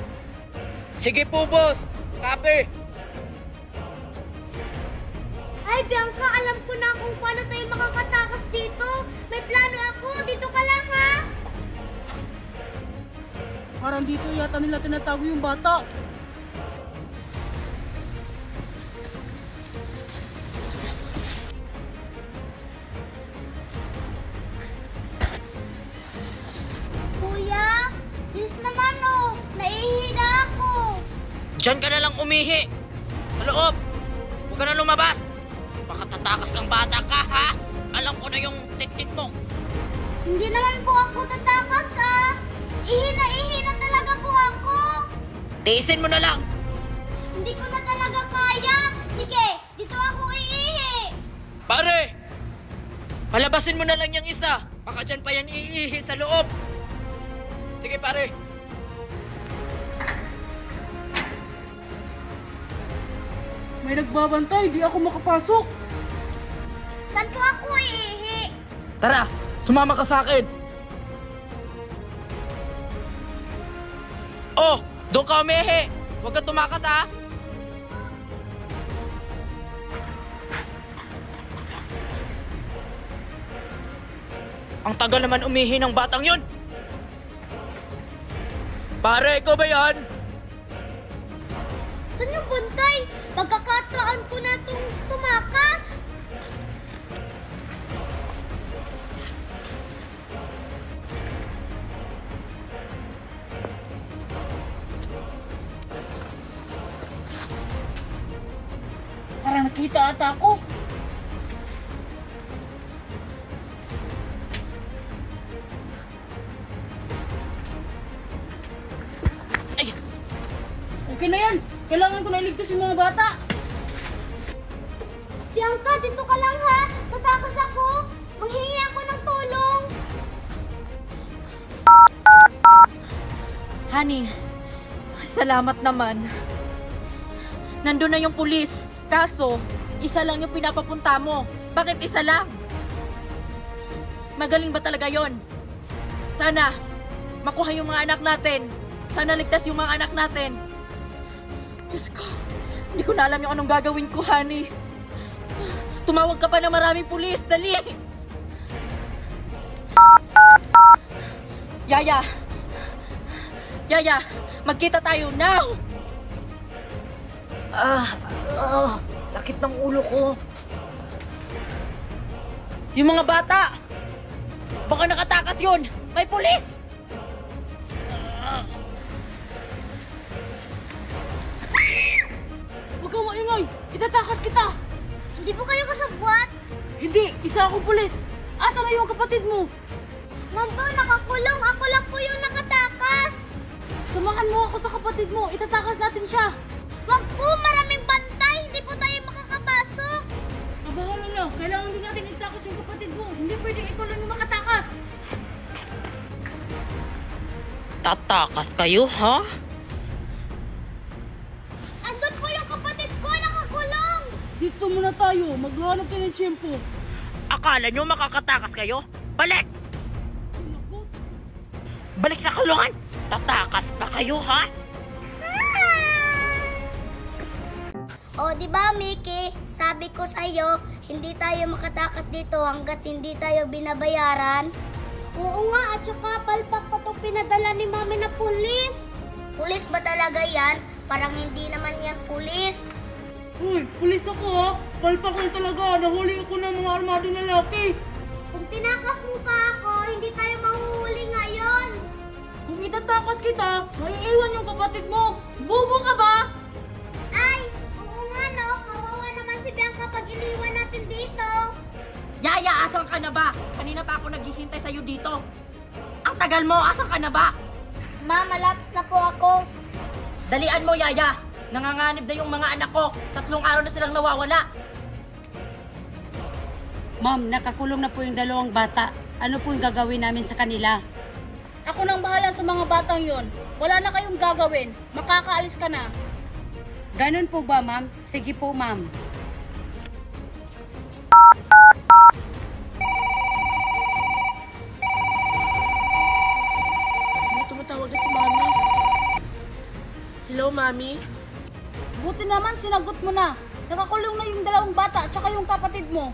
Sige po, boss. Kape. Ay, Bianca, alam ko na kung paano tayo makakatakas dito. May plano ako. Dito ka lang, ha? Parang dito yata nila tinatago yung bata. Kuya, please naman, oh. Naihi na ako. Diyan ka na lang umihi! Sa loob! Huwag ka na lumabas! Baka tatakas kang bata ka, ha? Alam ko na yung teknik mo. Hindi naman po ako tatakas, ha? Ihi na talaga po ako. Tiisin mo na lang! Hindi ko na talaga kaya. Sige, dito ako iihi. Pare! Palabasin mo na lang yung isa! Baka dyan pa yan iihi sa loob! Sige, pare! May nagbabantay, di ako makapasok. Saan po ako iihi? Tara, sumama ka sa akin. Oh, doon ka umihi. Huwag ka tumakas ha. Ang tagal naman umihi ng batang yun. Pare, ikaw ba yan? Saan yung bantay? Pagkakataon ko na itong tumakas. Parang nakita ata ako. Okay na yan. Kailangan ko na iligtas yung mga bata. Bianca, dito ka lang ha. Tatakas ako. Manghingi ako ng tulong. Honey, salamat naman. Nandun na yung pulis. Kaso, isa lang yung pinapapunta mo. Bakit isa lang? Magaling ba talaga yon? Sana, makuha yung mga anak natin. Sana ligtas yung mga anak natin. Diyos ko, hindi ko na alam yung anong gagawin ko, honey. Tumawag ka pa ng maraming pulis. Dali! Yaya! Yaya! Magkita tayo now! Sakit ng ulo ko. Yung mga bata! Baka nakatakas yun! May pulis! Huwag kang maingay. Itatakas kita. Hindi po kayo kasabwat. Hindi, isa akong pulis. Asa na yung kapatid mo? Nandun, nakakulong. Ako lang po yung nakatakas. Samahan mo ako sa kapatid mo. Itatakas natin siya. Wag po, maraming bantay. Hindi po tayo makakapasok. Abahala na. Kailangan din natin itakas yung kapatid mo. Hindi pwedeng ikaw lang yung makatakas. Tatakas kayo, ha? Andun po yung kapatid ko, nakakulong. Dito muna tayo. Maghanap tayo ng tiyempo. Akala nyo makakatakas kayo? Balik! Balik sa kulungan! Tatakas pa kayo, ha? O, di ba, Mickey? Sabi ko sa'yo, hindi tayo makatakas dito hanggat hindi tayo binabayaran. Oo nga, at saka palpak pa itong pinadala ni Mami na pulis. Pulis ba talaga yan? Parang hindi naman yan pulis. Uy, pulis ako ha. Palpak lang talaga. Nahuli ako ng mga armado na lalaki. Kung tinakas mo pa ako, hindi tayo mahuhuli ngayon. Kung itatakas kita, maiiwan yung kapatid mo. Bobo ka ba? Ay, oo nga no, kawawa naman si Bianca pag iniwan natin dito. Yaya, asan ka na ba? Kanina pa ako naghihintay sa'yo dito. Ang tagal mo, asan ka na ba? Ma, malapit na po ako. Dalian mo, Yaya. Nanganganib na yung mga anak ko. 3 araw na silang nawawala. Ma'am, nakakulong na po yung 2 bata. Ano po yung gagawin namin sa kanila? Ako nang bahala sa mga batang yon. Wala na kayong gagawin. Makakaalis ka na. Ganun po ba, ma'am? Sige po, ma'am. Tumatawag na si Mami. Hello, Mami? Buti naman sinagot mo na. Nakakulong na yung 2 bata at saka yung kapatid mo.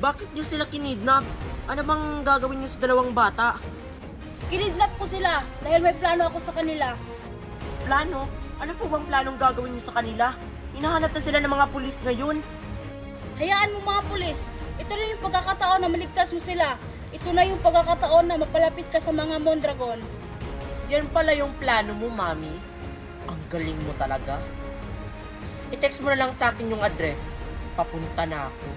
Bakit niyo sila kinidnap? Ano bang gagawin niyo sa 2 bata? Kinidnap ko sila dahil may plano ako sa kanila. Plano? Ano po bang planong gagawin niyo sa kanila? Hinahanap na sila ng mga pulis ngayon. Hayaan mo mga pulis. Ito na yung pagkakataon na maligtas mo sila. Ito na yung pagkakataon na mapalapit ka sa mga Mondragon. Yan pala yung plano mo, Mami. Ang galing mo talaga. I-text mo na lang sa akin yung address. Papunta na ako.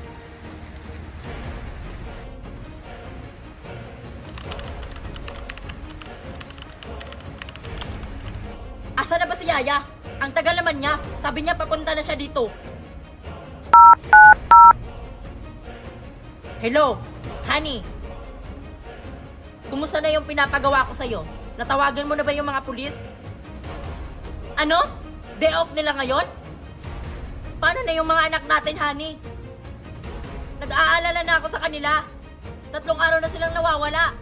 Asa na ba si Yaya? Ang tagal naman niya. Sabi niya papunta na siya dito. Hello, honey. Kumusta na yung pinapagawa ko sa'yo? Natawagan mo na ba yung mga pulis? Ano? Day off nila ngayon? Paano na yung mga anak natin, honey? Nag-aalala na ako sa kanila. 3 araw na silang nawawala.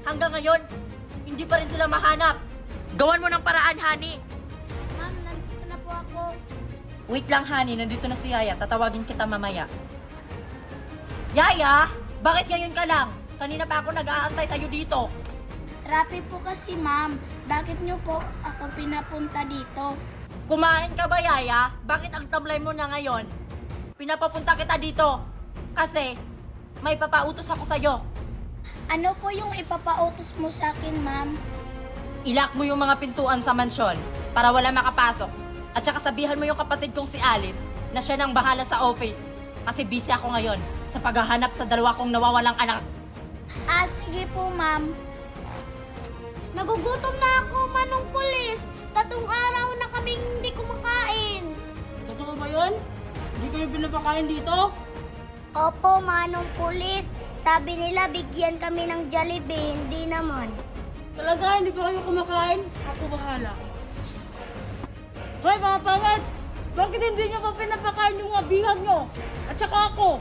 Hanggang ngayon, hindi pa rin sila mahanap. Gawan mo ng paraan, honey. Ma'am, nandito na po ako. Wait lang, honey. Nandito na si Yaya. Tatawagin kita mamaya. Yaya! Bakit ngayon ka lang? Kanina pa ako nag-aantay sa'yo dito. Rapi po kasi, ma'am. Bakit niyo po ako pinapunta dito? Kumain ka ba, Yaya? Bakit ang tamlay mo na ngayon? Pinapapunta kita dito. Kasi, may papautos ako sa'yo. Ano po yung ipapautos mo sa akin, ma'am? Ilak mo yung mga pintuan sa mansyon para wala makapasok. At saka sabihan mo yung kapatid kong si Alice na siya nang bahala sa office. Kasi busy ako ngayon sa paghahanap sa 2 kong nawawalang anak. Sige po, ma'am. Nagugutom na ako, manong pulis. 3 araw na kaming hindi kumakain. Totoo ba yun? Hindi kayo pinapakain dito? Opo, manong pulis. Sabi nila bigyan kami ng Jollibee, hindi naman. Talaga, hindi pa kayo kumakain? Ako bahala. Hoy, mga pangat! Bakit hindi nyo pa pinapakain yung mga bihag nyo? At saka ako?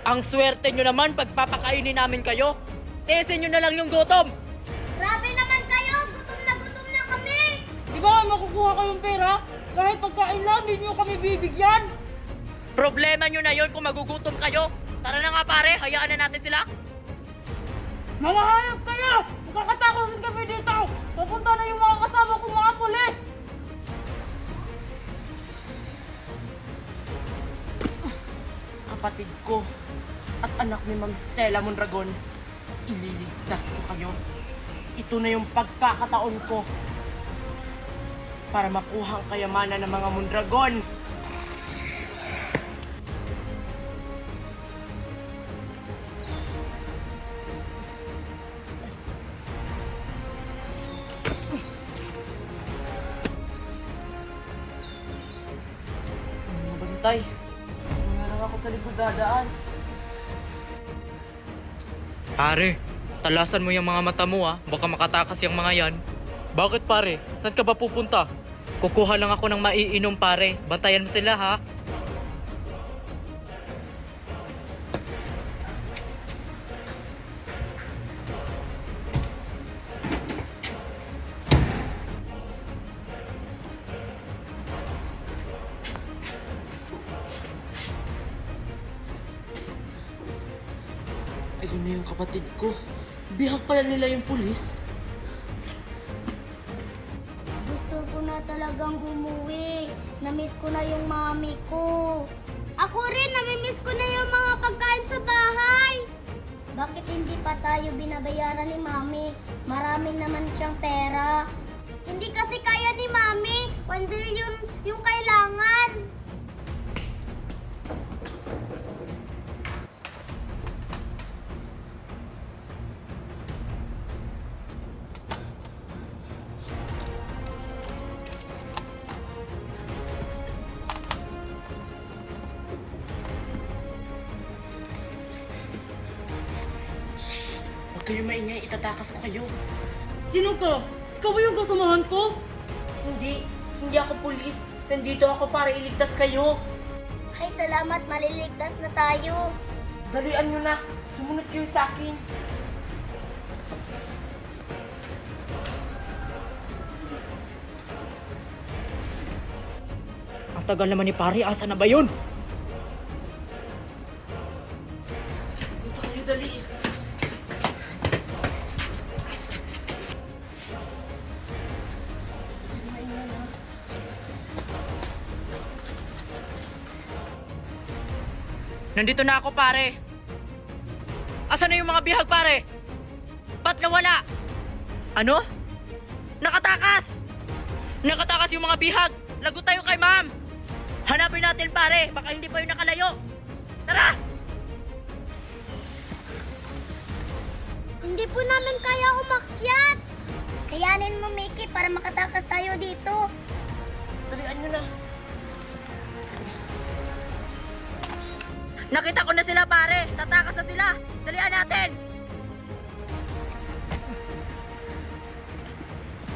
Ang swerte nyo naman pagpapakainin namin kayo. Tesin nyo na lang yung gutom. Grabe naman kayo! Gutom na kami! Di ba makukuha kayong pera? Kahit pagkain lang, hindi nyo kami bibigyan. Problema nyo na yon kung magugutom kayo. Tara na nga pare, hayaan na natin sila. Mga hayop kayo! Magkakatakosin kami dito! Papunta na yung mga kasama kong mga pulis! Kapatid ko at anak ni Ma'am Stella Mondragon, ililigtas ko kayo. Ito na yung pagkakataon ko para makuha ang kayamanan ng mga Mondragon. Bantay, nga lang ako sa likod dadaan. Pare, talasan mo yung mga mata mo baka makatakas yung mga yan. Bakit pare? Saan ka ba pupunta? Kukuha lang ako ng maiinom pare. Bantayan mo sila ha. Ayun na yung kapatid ko. Bihag pala nila yung pulis. Gusto ko na talagang umuwi. Namiss ko na yung mami ko. Ako rin, namimiss ko na yung mga pagkain sa bahay. Bakit hindi pa tayo binabayaran ni mami? Marami naman siyang pera. Hindi kasi kaya ni mami. 1 billion yung kailangan. Huwag kayo maingay, itatakas ko kayo. Sino ka? Ikaw ba yung kasamahan ko? Hindi ako pulis. Nandito ako para iligtas kayo. Ay, salamat. Maliligtas na tayo. Dalian nyo na. Sumunod kayo sa akin. Ang tagal naman ni pare, asa na ba yun? Dito kayo, dali. Nandito na ako pare. Asa na yung mga bihag pare? Ba't nawala? Ano? Nakatakas! Nakatakas yung mga bihag! Lagot tayo kay ma'am! Hanapin natin pare, baka hindi pa yung nakalayo. Tara! Hindi po namin kaya umakyat. Kayanin mo, Mickey, para makatakas tayo dito. Dalian nyo na. Nakita ko na sila pare! Tatakas na sila! Dalian natin!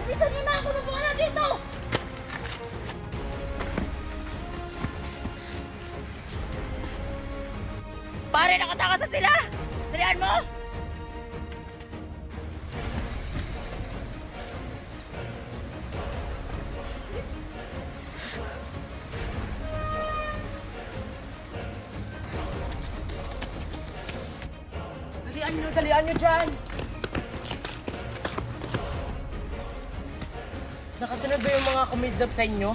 Bilisan niyo na ako na muna dito! Pare, nakatakas na sila! Dalian mo! Dalian nyo dyan! Nakasunod ba yung mga kumidnap sa inyo?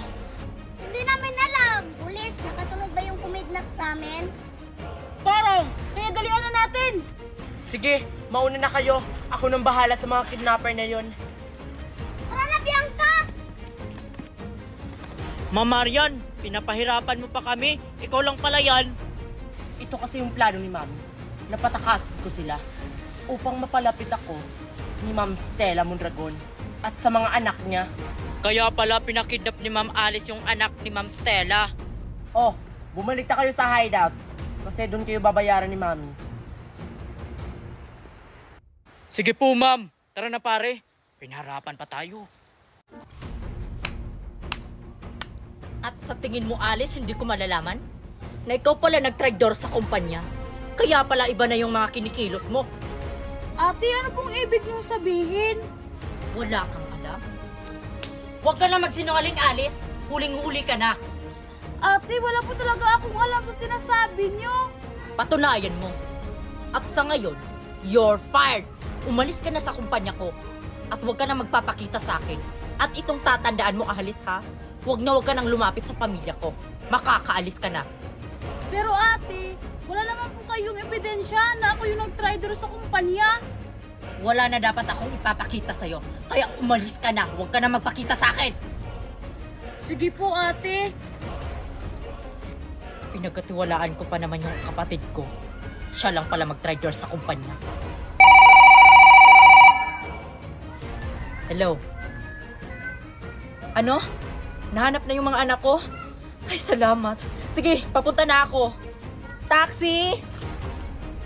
Hindi namin alam. Pulis, nakasunod ba yung kumidnap sa amin? Parang, kaya dalian na natin! Sige, mauna na kayo. Ako nang bahala sa mga kidnapper na yon. Tara na, Bianca! Ma'am Marian, pinapahirapan mo pa kami. Ikaw lang pala yan. Ito kasi yung plano ni Mami. Napatakasin ko sila upang mapalapit ako ni Ma'am Stella Mondragon at sa mga anak niya. Kaya pala pinakidnap ni Ma'am Alice yung anak ni Ma'am Stella. Oh, bumalik na kayo sa hideout kasi doon kayo babayaran ni Mami. Sige po, ma'am. Tara na, pare. Pinaharapan pa tayo. At sa tingin mo, Alice, hindi ko malalaman na ikaw pala nag-traitor sa kumpanya. Kaya pala iba na yung mga kinikilos mo. Ate, ano pong ibig niyong sabihin? Wala kang alam. Huwag ka na magsinungaling, Alice. Huling-huli ka na. Ate, wala po talaga akong alam sa sinasabi niyo. Patunayan mo. At sa ngayon, you're fired. Umalis ka na sa kumpanya ko. At huwag ka na magpapakita sa akin. At itong tatandaan mo, Alice, ha? Huwag ka nang lumapit sa pamilya ko. Makakaalis ka na. Pero ate, wala naman po kayong ebidensya na ako yung nag-traitor sa kumpanya. Wala na dapat akong ipapakita sa'yo. Kaya umalis ka na. Huwag ka na magpakita sa akin. Sige po, ate. Pinagkatiwalaan ko pa naman yung kapatid ko. Siya lang pala mag-traitor sa kumpanya. Hello? Ano? Nahanap na yung mga anak ko? Ay, salamat. Sige, papunta na ako. Taxi!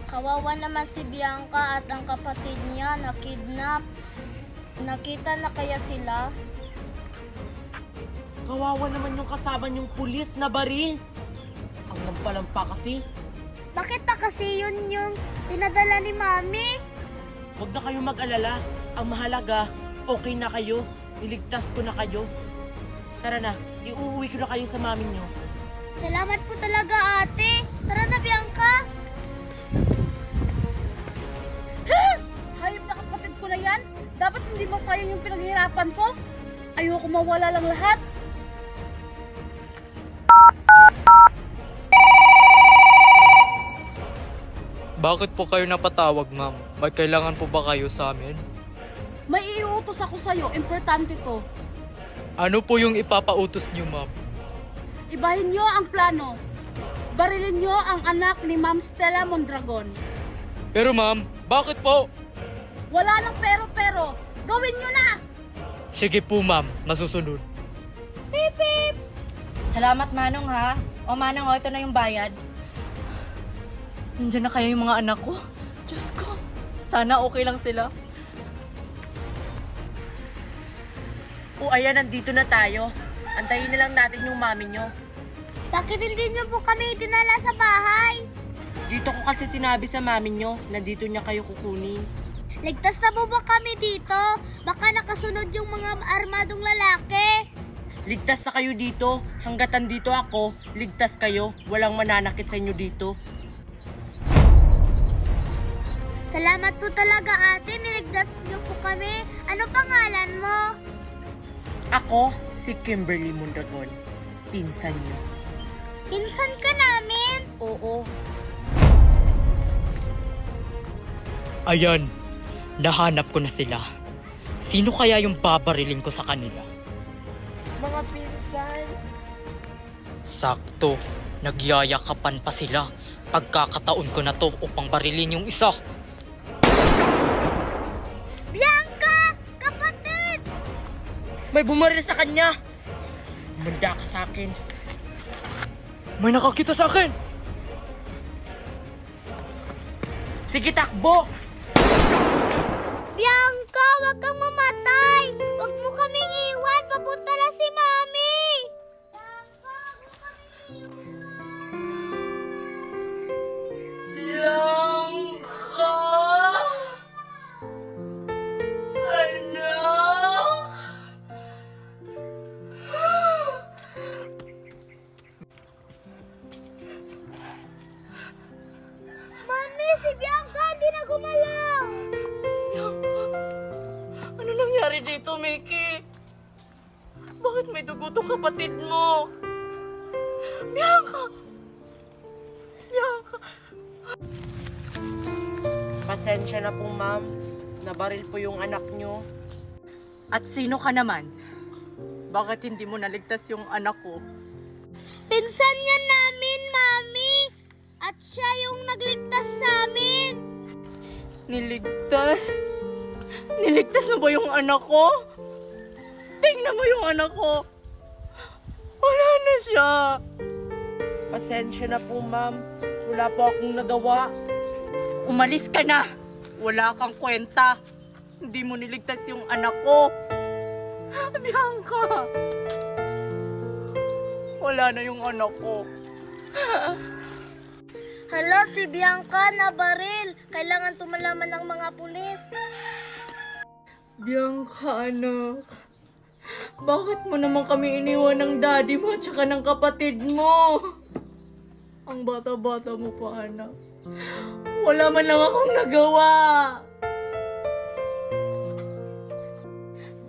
Kawawa naman si Bianca at ang kapatid niya na kidnap. Nakita na kaya sila? Kawawa naman yung kasama yung pulis na baril. Ang lampalampa kasi. Bakit pa kasi yun yung pinadala ni Mami? Huwag na kayong mag-alala. Ang mahalaga, okay na kayo. Iligtas ko na kayo. Tara na, iuwi ko na kayo sa mami nyo. Salamat po talaga, ate. Tara na, Bianca. Hayop na kapatid ko na yan. Dapat hindi masayang yung pinaghirapan ko. Ayoko mawala lang lahat. Bakit po kayo napatawag, ma'am? May kailangan po ba kayo sa amin? May iutos ako sa'yo. Importante to. Ano po yung ipapautos niyo, ma'am? Ibahin nyo ang plano. Barilin nyo ang anak ni Ma'am Stella Mondragon. Pero ma'am, bakit po? Wala nang pero-pero. Gawin nyo na! Sige po, ma'am. Masusunod. Pip, pip! Salamat, Manong, ha? O, Manong, ito na yung bayad. Nandiyan na kaya yung mga anak ko? Diyos ko. Sana okay lang sila. O ayan, nandito na tayo. Antayin na lang natin yung mami nyo. Bakit hindi niyo po kami dinala sa bahay? Dito ko kasi sinabi sa mami nyo na dito niya kayo kukunin. Ligtas na po ba kami dito? Baka nakasunod yung mga armadong lalaki. Ligtas na kayo dito. Hanggat andito ako, ligtas kayo. Walang mananakit sa inyo dito. Salamat po talaga, ate. Niligtas niyo po kami. Ano pangalan mo? Ako, si Kimberly Mondragon. Pinsan nyo. Pinsan ka namin. Oo. Ayan, nahanap ko na sila. Sino kaya yung babarilin ko sa kanila? Mga pinsan. Sakto, nagyayakapan pa sila. Pagkakataon ko na to upang barilin yung isa. Bianca! Kapatid! May bumaril sa kanya. Manda ka sa akin. May nakakita sa akin! Sige, takbo! Bianca, wag kang mamatay! Wag mo kaming iwan! Papunta na si Mami! Bianca, wag mo kaming iwan! nangyari dito, Mickey? Bakit may dugo tong kapatid mo? Bianca! Bianca! Pasensya na po, ma'am. Nabaril po yung anak nyo. At sino ka naman? Bakit hindi mo naligtas yung anak ko? Pinsan niya namin, Mami. At siya yung nagligtas sa amin. Niligtas? Niligtas mo ba yung anak ko? Tingnan mo yung anak ko. Wala na siya. Pasensya na po, ma'am. Wala po akong nagawa. Umalis ka na. Wala kang kwenta. Hindi mo niligtas yung anak ko. Bianca. Wala na yung anak ko. Hala, si Bianca nabaril. Kailangan tumalaman ng mga pulis. Bianca, anak. Bakit mo naman kami iniwan ng daddy mo at saka ng kapatid mo? Ang bata-bata mo pa, anak. Wala man lang akong nagawa.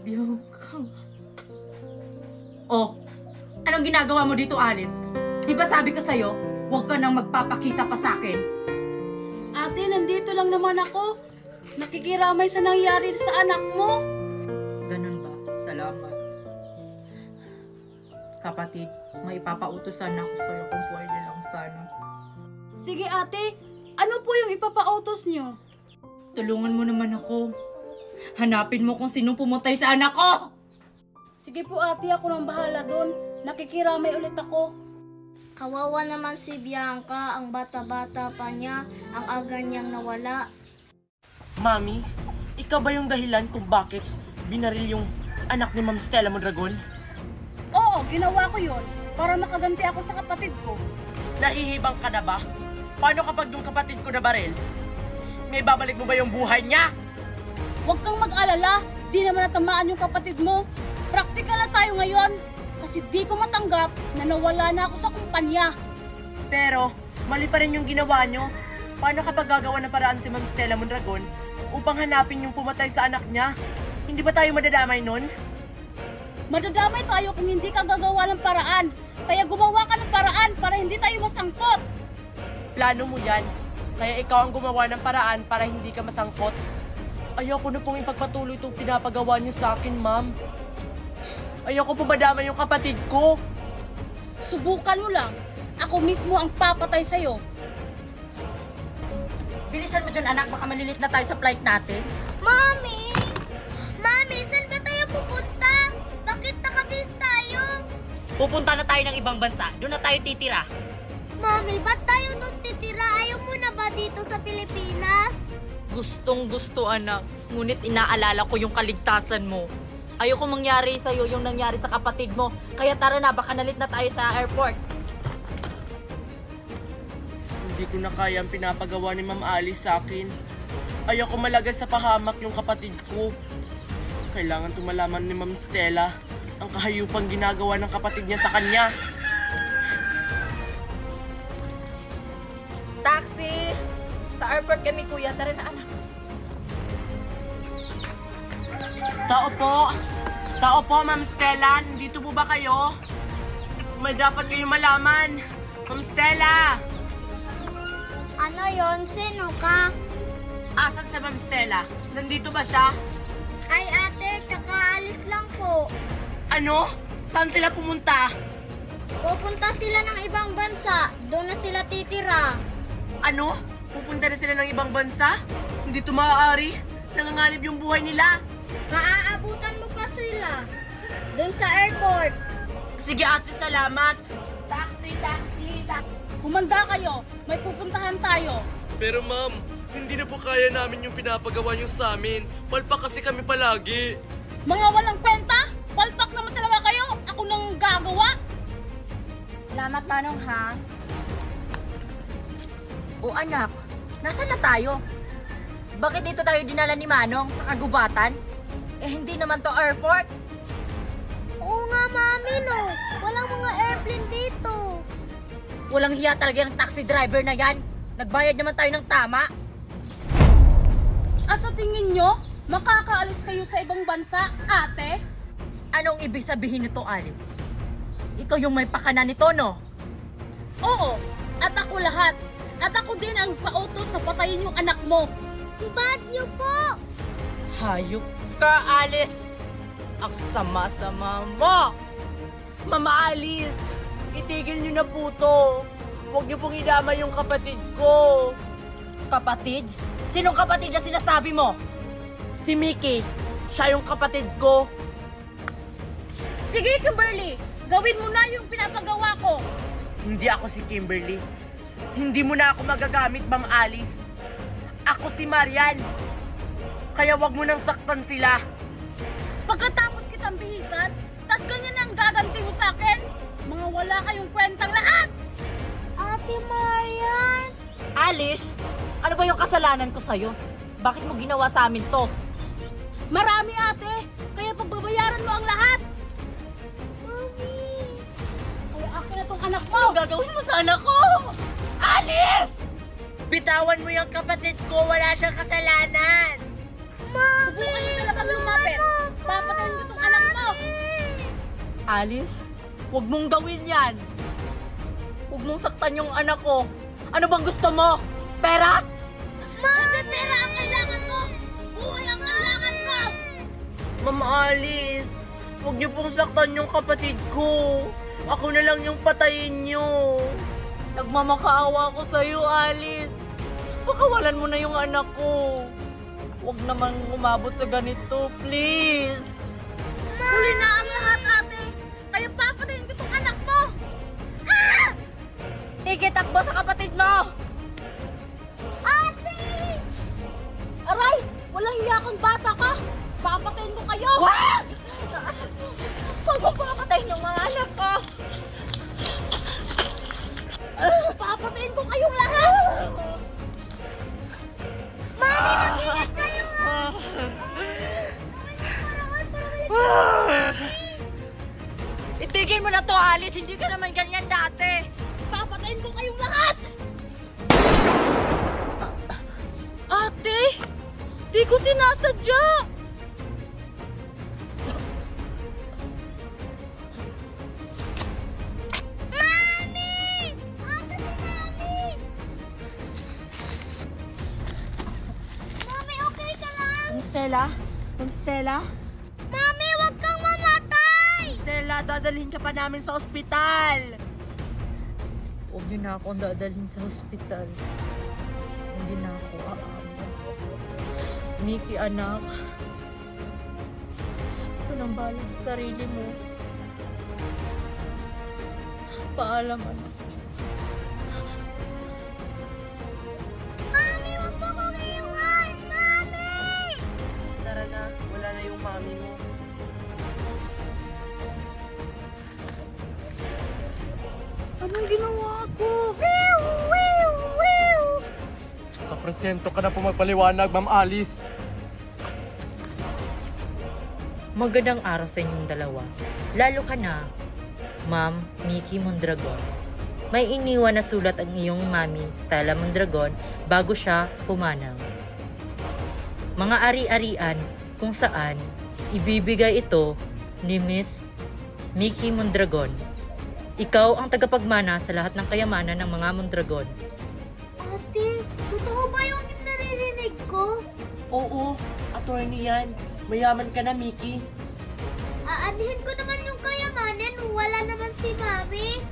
Bianca. Oh, anong ginagawa mo dito, Alice? Di ba sabi ko sa'yo, huwag ka nang magpapakita pa sa akin? Ate, nandito lang naman ako. Nakikiramay sa nangyari sa anak mo. Ganun ba? Salamat. Kapatid, may ipapautosan ako sa'yo kung pwede lang sana. Sige ate, ano po yung ipapautos nyo? Tulungan mo naman ako. Hanapin mo kung sino pumatay sa anak ko! Sige po ate, ako nang bahala doon. Nakikiramay ulit ako. Kawawa naman si Bianca. Ang bata-bata pa niya. Ang aga niyang nawala. Mami, ikaw ba yung dahilan kung bakit binaril yung anak ni Ma'am Stella Mondragon? Oo, ginawa ko yon para makaganti ako sa kapatid ko. Nahihibang ka na ba? Paano kapag yung kapatid ko nabaril? May babalik mo ba yung buhay niya? Huwag kang mag-alala, di naman natamaan yung kapatid mo. Praktikal na tayo ngayon, kasi di ko matanggap na nawala na ako sa kumpanya. Pero, mali pa rin yung ginawa nyo. Paano kapag gagawa ng paraan si Ma'am Stella Mondragon upang hanapin yung pumatay sa anak niya? Hindi ba tayo madadamay nun? Madadamay tayo kung hindi ka gagawa ng paraan. Kaya gumawa ka ng paraan para hindi tayo masangkot. Plano mo yan. Kaya ikaw ang gumawa ng paraan para hindi ka masangkot. Ayoko na pong ipagpatuloy itong pinapagawa niyo sa akin, ma'am. Ayoko po madamay yung kapatid ko. Subukan mo lang. Ako mismo ang papatay sa'yo. Bilisan mo dyan, anak. Baka malilit na tayo sa flight natin. Mami! Mami, saan ba tayo pupunta? Bakit nakabis tayo? Pupunta na tayo ng ibang bansa. Doon na tayo titira. Mami, ba't tayo doon titira? Ayaw mo na ba dito sa Pilipinas? Gustong gusto, anak. Ngunit inaalala ko yung kaligtasan mo. Ayoko mangyari sa'yo yung nangyari sa kapatid mo. Kaya tara na, baka nalit na tayo sa airport. Hindi ko na kaya ang pinapagawa ni Ma'am Alice sa akin. Ayoko malagay sa pahamak yung kapatid ko. Kailangan tumalaman ni Ma'am Stella ang kahayupang ginagawa ng kapatid niya sa kanya. Taxi! Sa airport kami, kuya. Tara na, anak. Tao po! Tao po, Ma'am Stella! Nandito po ba kayo? May dapat kayong malaman! Ma'am Stella! Ano yon? Sino ka? Asan si Ma'am Stella? Nandito ba siya? Ay ate, kakaalis lang po. Ano? Saan sila pumunta? Pupunta sila ng ibang bansa. Doon na sila titira. Ano? Pupunta na sila ng ibang bansa? Hindi ito maaari. Nanganganib yung buhay nila. Maaabutan mo pa sila. Doon sa airport. Sige ate, salamat. Taxi, taxi, taxi. Humanda kayo, may pupuntahan tayo. Pero ma'am, hindi na po kaya namin yung pinapagawa niyo sa amin. Palpak kasi kami palagi. Mga walang kwenta, palpak naman talaga kayo. Ako nang gagawa. Salamat, Manong, ha? O anak, nasaan na tayo? Bakit dito tayo dinala ni Manong sa kagubatan? Eh, hindi naman to airport. Oo nga, Mami, no. Walang mga airplane dito. Walang hiya talaga yung taxi driver na yan. Nagbayad naman tayo ng tama. At sa tingin nyo, Makakaalis kayo sa ibang bansa, ate? Anong ibig sabihin nito, Alice? Ikaw yung may pakana nito, no? Oo, at ako lahat. At ako din ang pautos na patayin yung anak mo. Ba't niyo po? Hayop ka, Alice! Ang sama-sama mo! Mama Alice, itigil niyo na po to. Huwag niyo pong idama yung kapatid ko. Kapatid? Sinong kapatid na sinasabi mo? Si Mickey, siya yung kapatid ko. Sige, Kimberly, gawin mo na yung pinapagawa ko. Hindi ako si Kimberly. Hindi mo na ako magagamit, Ma'am Alice. Ako si Marian. Kaya wag mo nang saktan sila. Pagkatapos kitang bihisan, tas ganyan ang gaganti mo sa akin? Mga wala kayong kwentang lahat! Ate Marian! Alice, ano ba yung kasalanan ko sa'yo? Bakit mo ginawa sa amin to? Marami, ate! Kaya pagbabayaran mo ang lahat! Mami! Kaya akin na tong anak mo! Ano gagawin mo sa anak ko? Alice! Bitawan mo yung kapatid ko, wala siyang kasalanan. Subukan niyo talaga lumapit! Papatayin ko tong anak mo! Alice, huwag mong gawin yan. Huwag mong saktan yung anak ko. Ano bang gusto mo? Pera? Hindi pera ang kailangan ko! Buhay ang kailangan ko! Ma'am Alice, huwag niyo pong saktan yung kapatid ko. Ako na lang yung patayin niyo. Nagmamakaawa ko sa'yo, Alice. Pakawalan mo na yung anak ko. Huwag naman umabot sa ganito, please. Huli na ang lahat, ate! Kaya papatayin ko tong anak mo! Ah! Sige, takbo sa kapatid mo! Ate! Aray! Walang hiya kang bata ka! Papatayin ko kayo! What? Huwag mo papatayin yung mga anak ko! Papatayin ko kayong lahat! Mami, mag-ingat kayo! Itigil mo na to, Alice. Hindi ka naman ganyan dati. Papatayin ko kayong lahat! Ate! Di ko sinasadya! Mami! Ate si Mami! Mami, okay ka lang? Stella? Stella? Mami, huwag kang mamatay! Stella, dadalhin ka pa namin sa ospital. Huwag niyo na akong dadalhin sa hospital. Hindi na ako aabot. Mickey, anak. Ito nang bala sa sarili mo. Paalam, anak. Mami, huwag mo kong iwan! Mami! Tara na, wala na yung mami mo. Anong ginawa ko? Sa presento ka na po magpaliwanag, Ma'am Alice. Magandang araw sa inyong dalawa. Lalo ka na, Ma'am Mickey Mondragon. May iniwan na sulat ang iyong mami, Stella Mondragon, bago siya pumanang. Mga ari-arian kung saan ibibigay ito ni Miss Mickey Mondragon. Ikaw ang tagapagmana sa lahat ng kayamanan ng mga Mondragon. Ate, totoo ba yung naririnig ko? Oo, attorney yan. Mayaman ka na, Mickey. Aanhin ko naman yung kayamanin, wala naman si Mami.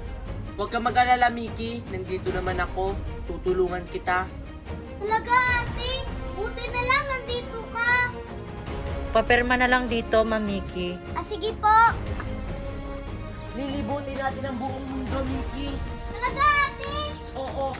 Huwag ka mag-alala, Mickey. Nandito naman ako. Tutulungan kita. Talaga, ate? Buti na lang nandito ka. Papirma na lang dito, Ma'am Mickey. Sige po. Lilibutin natin ang buong mundo, Mickey. Talaga, ate? Oo,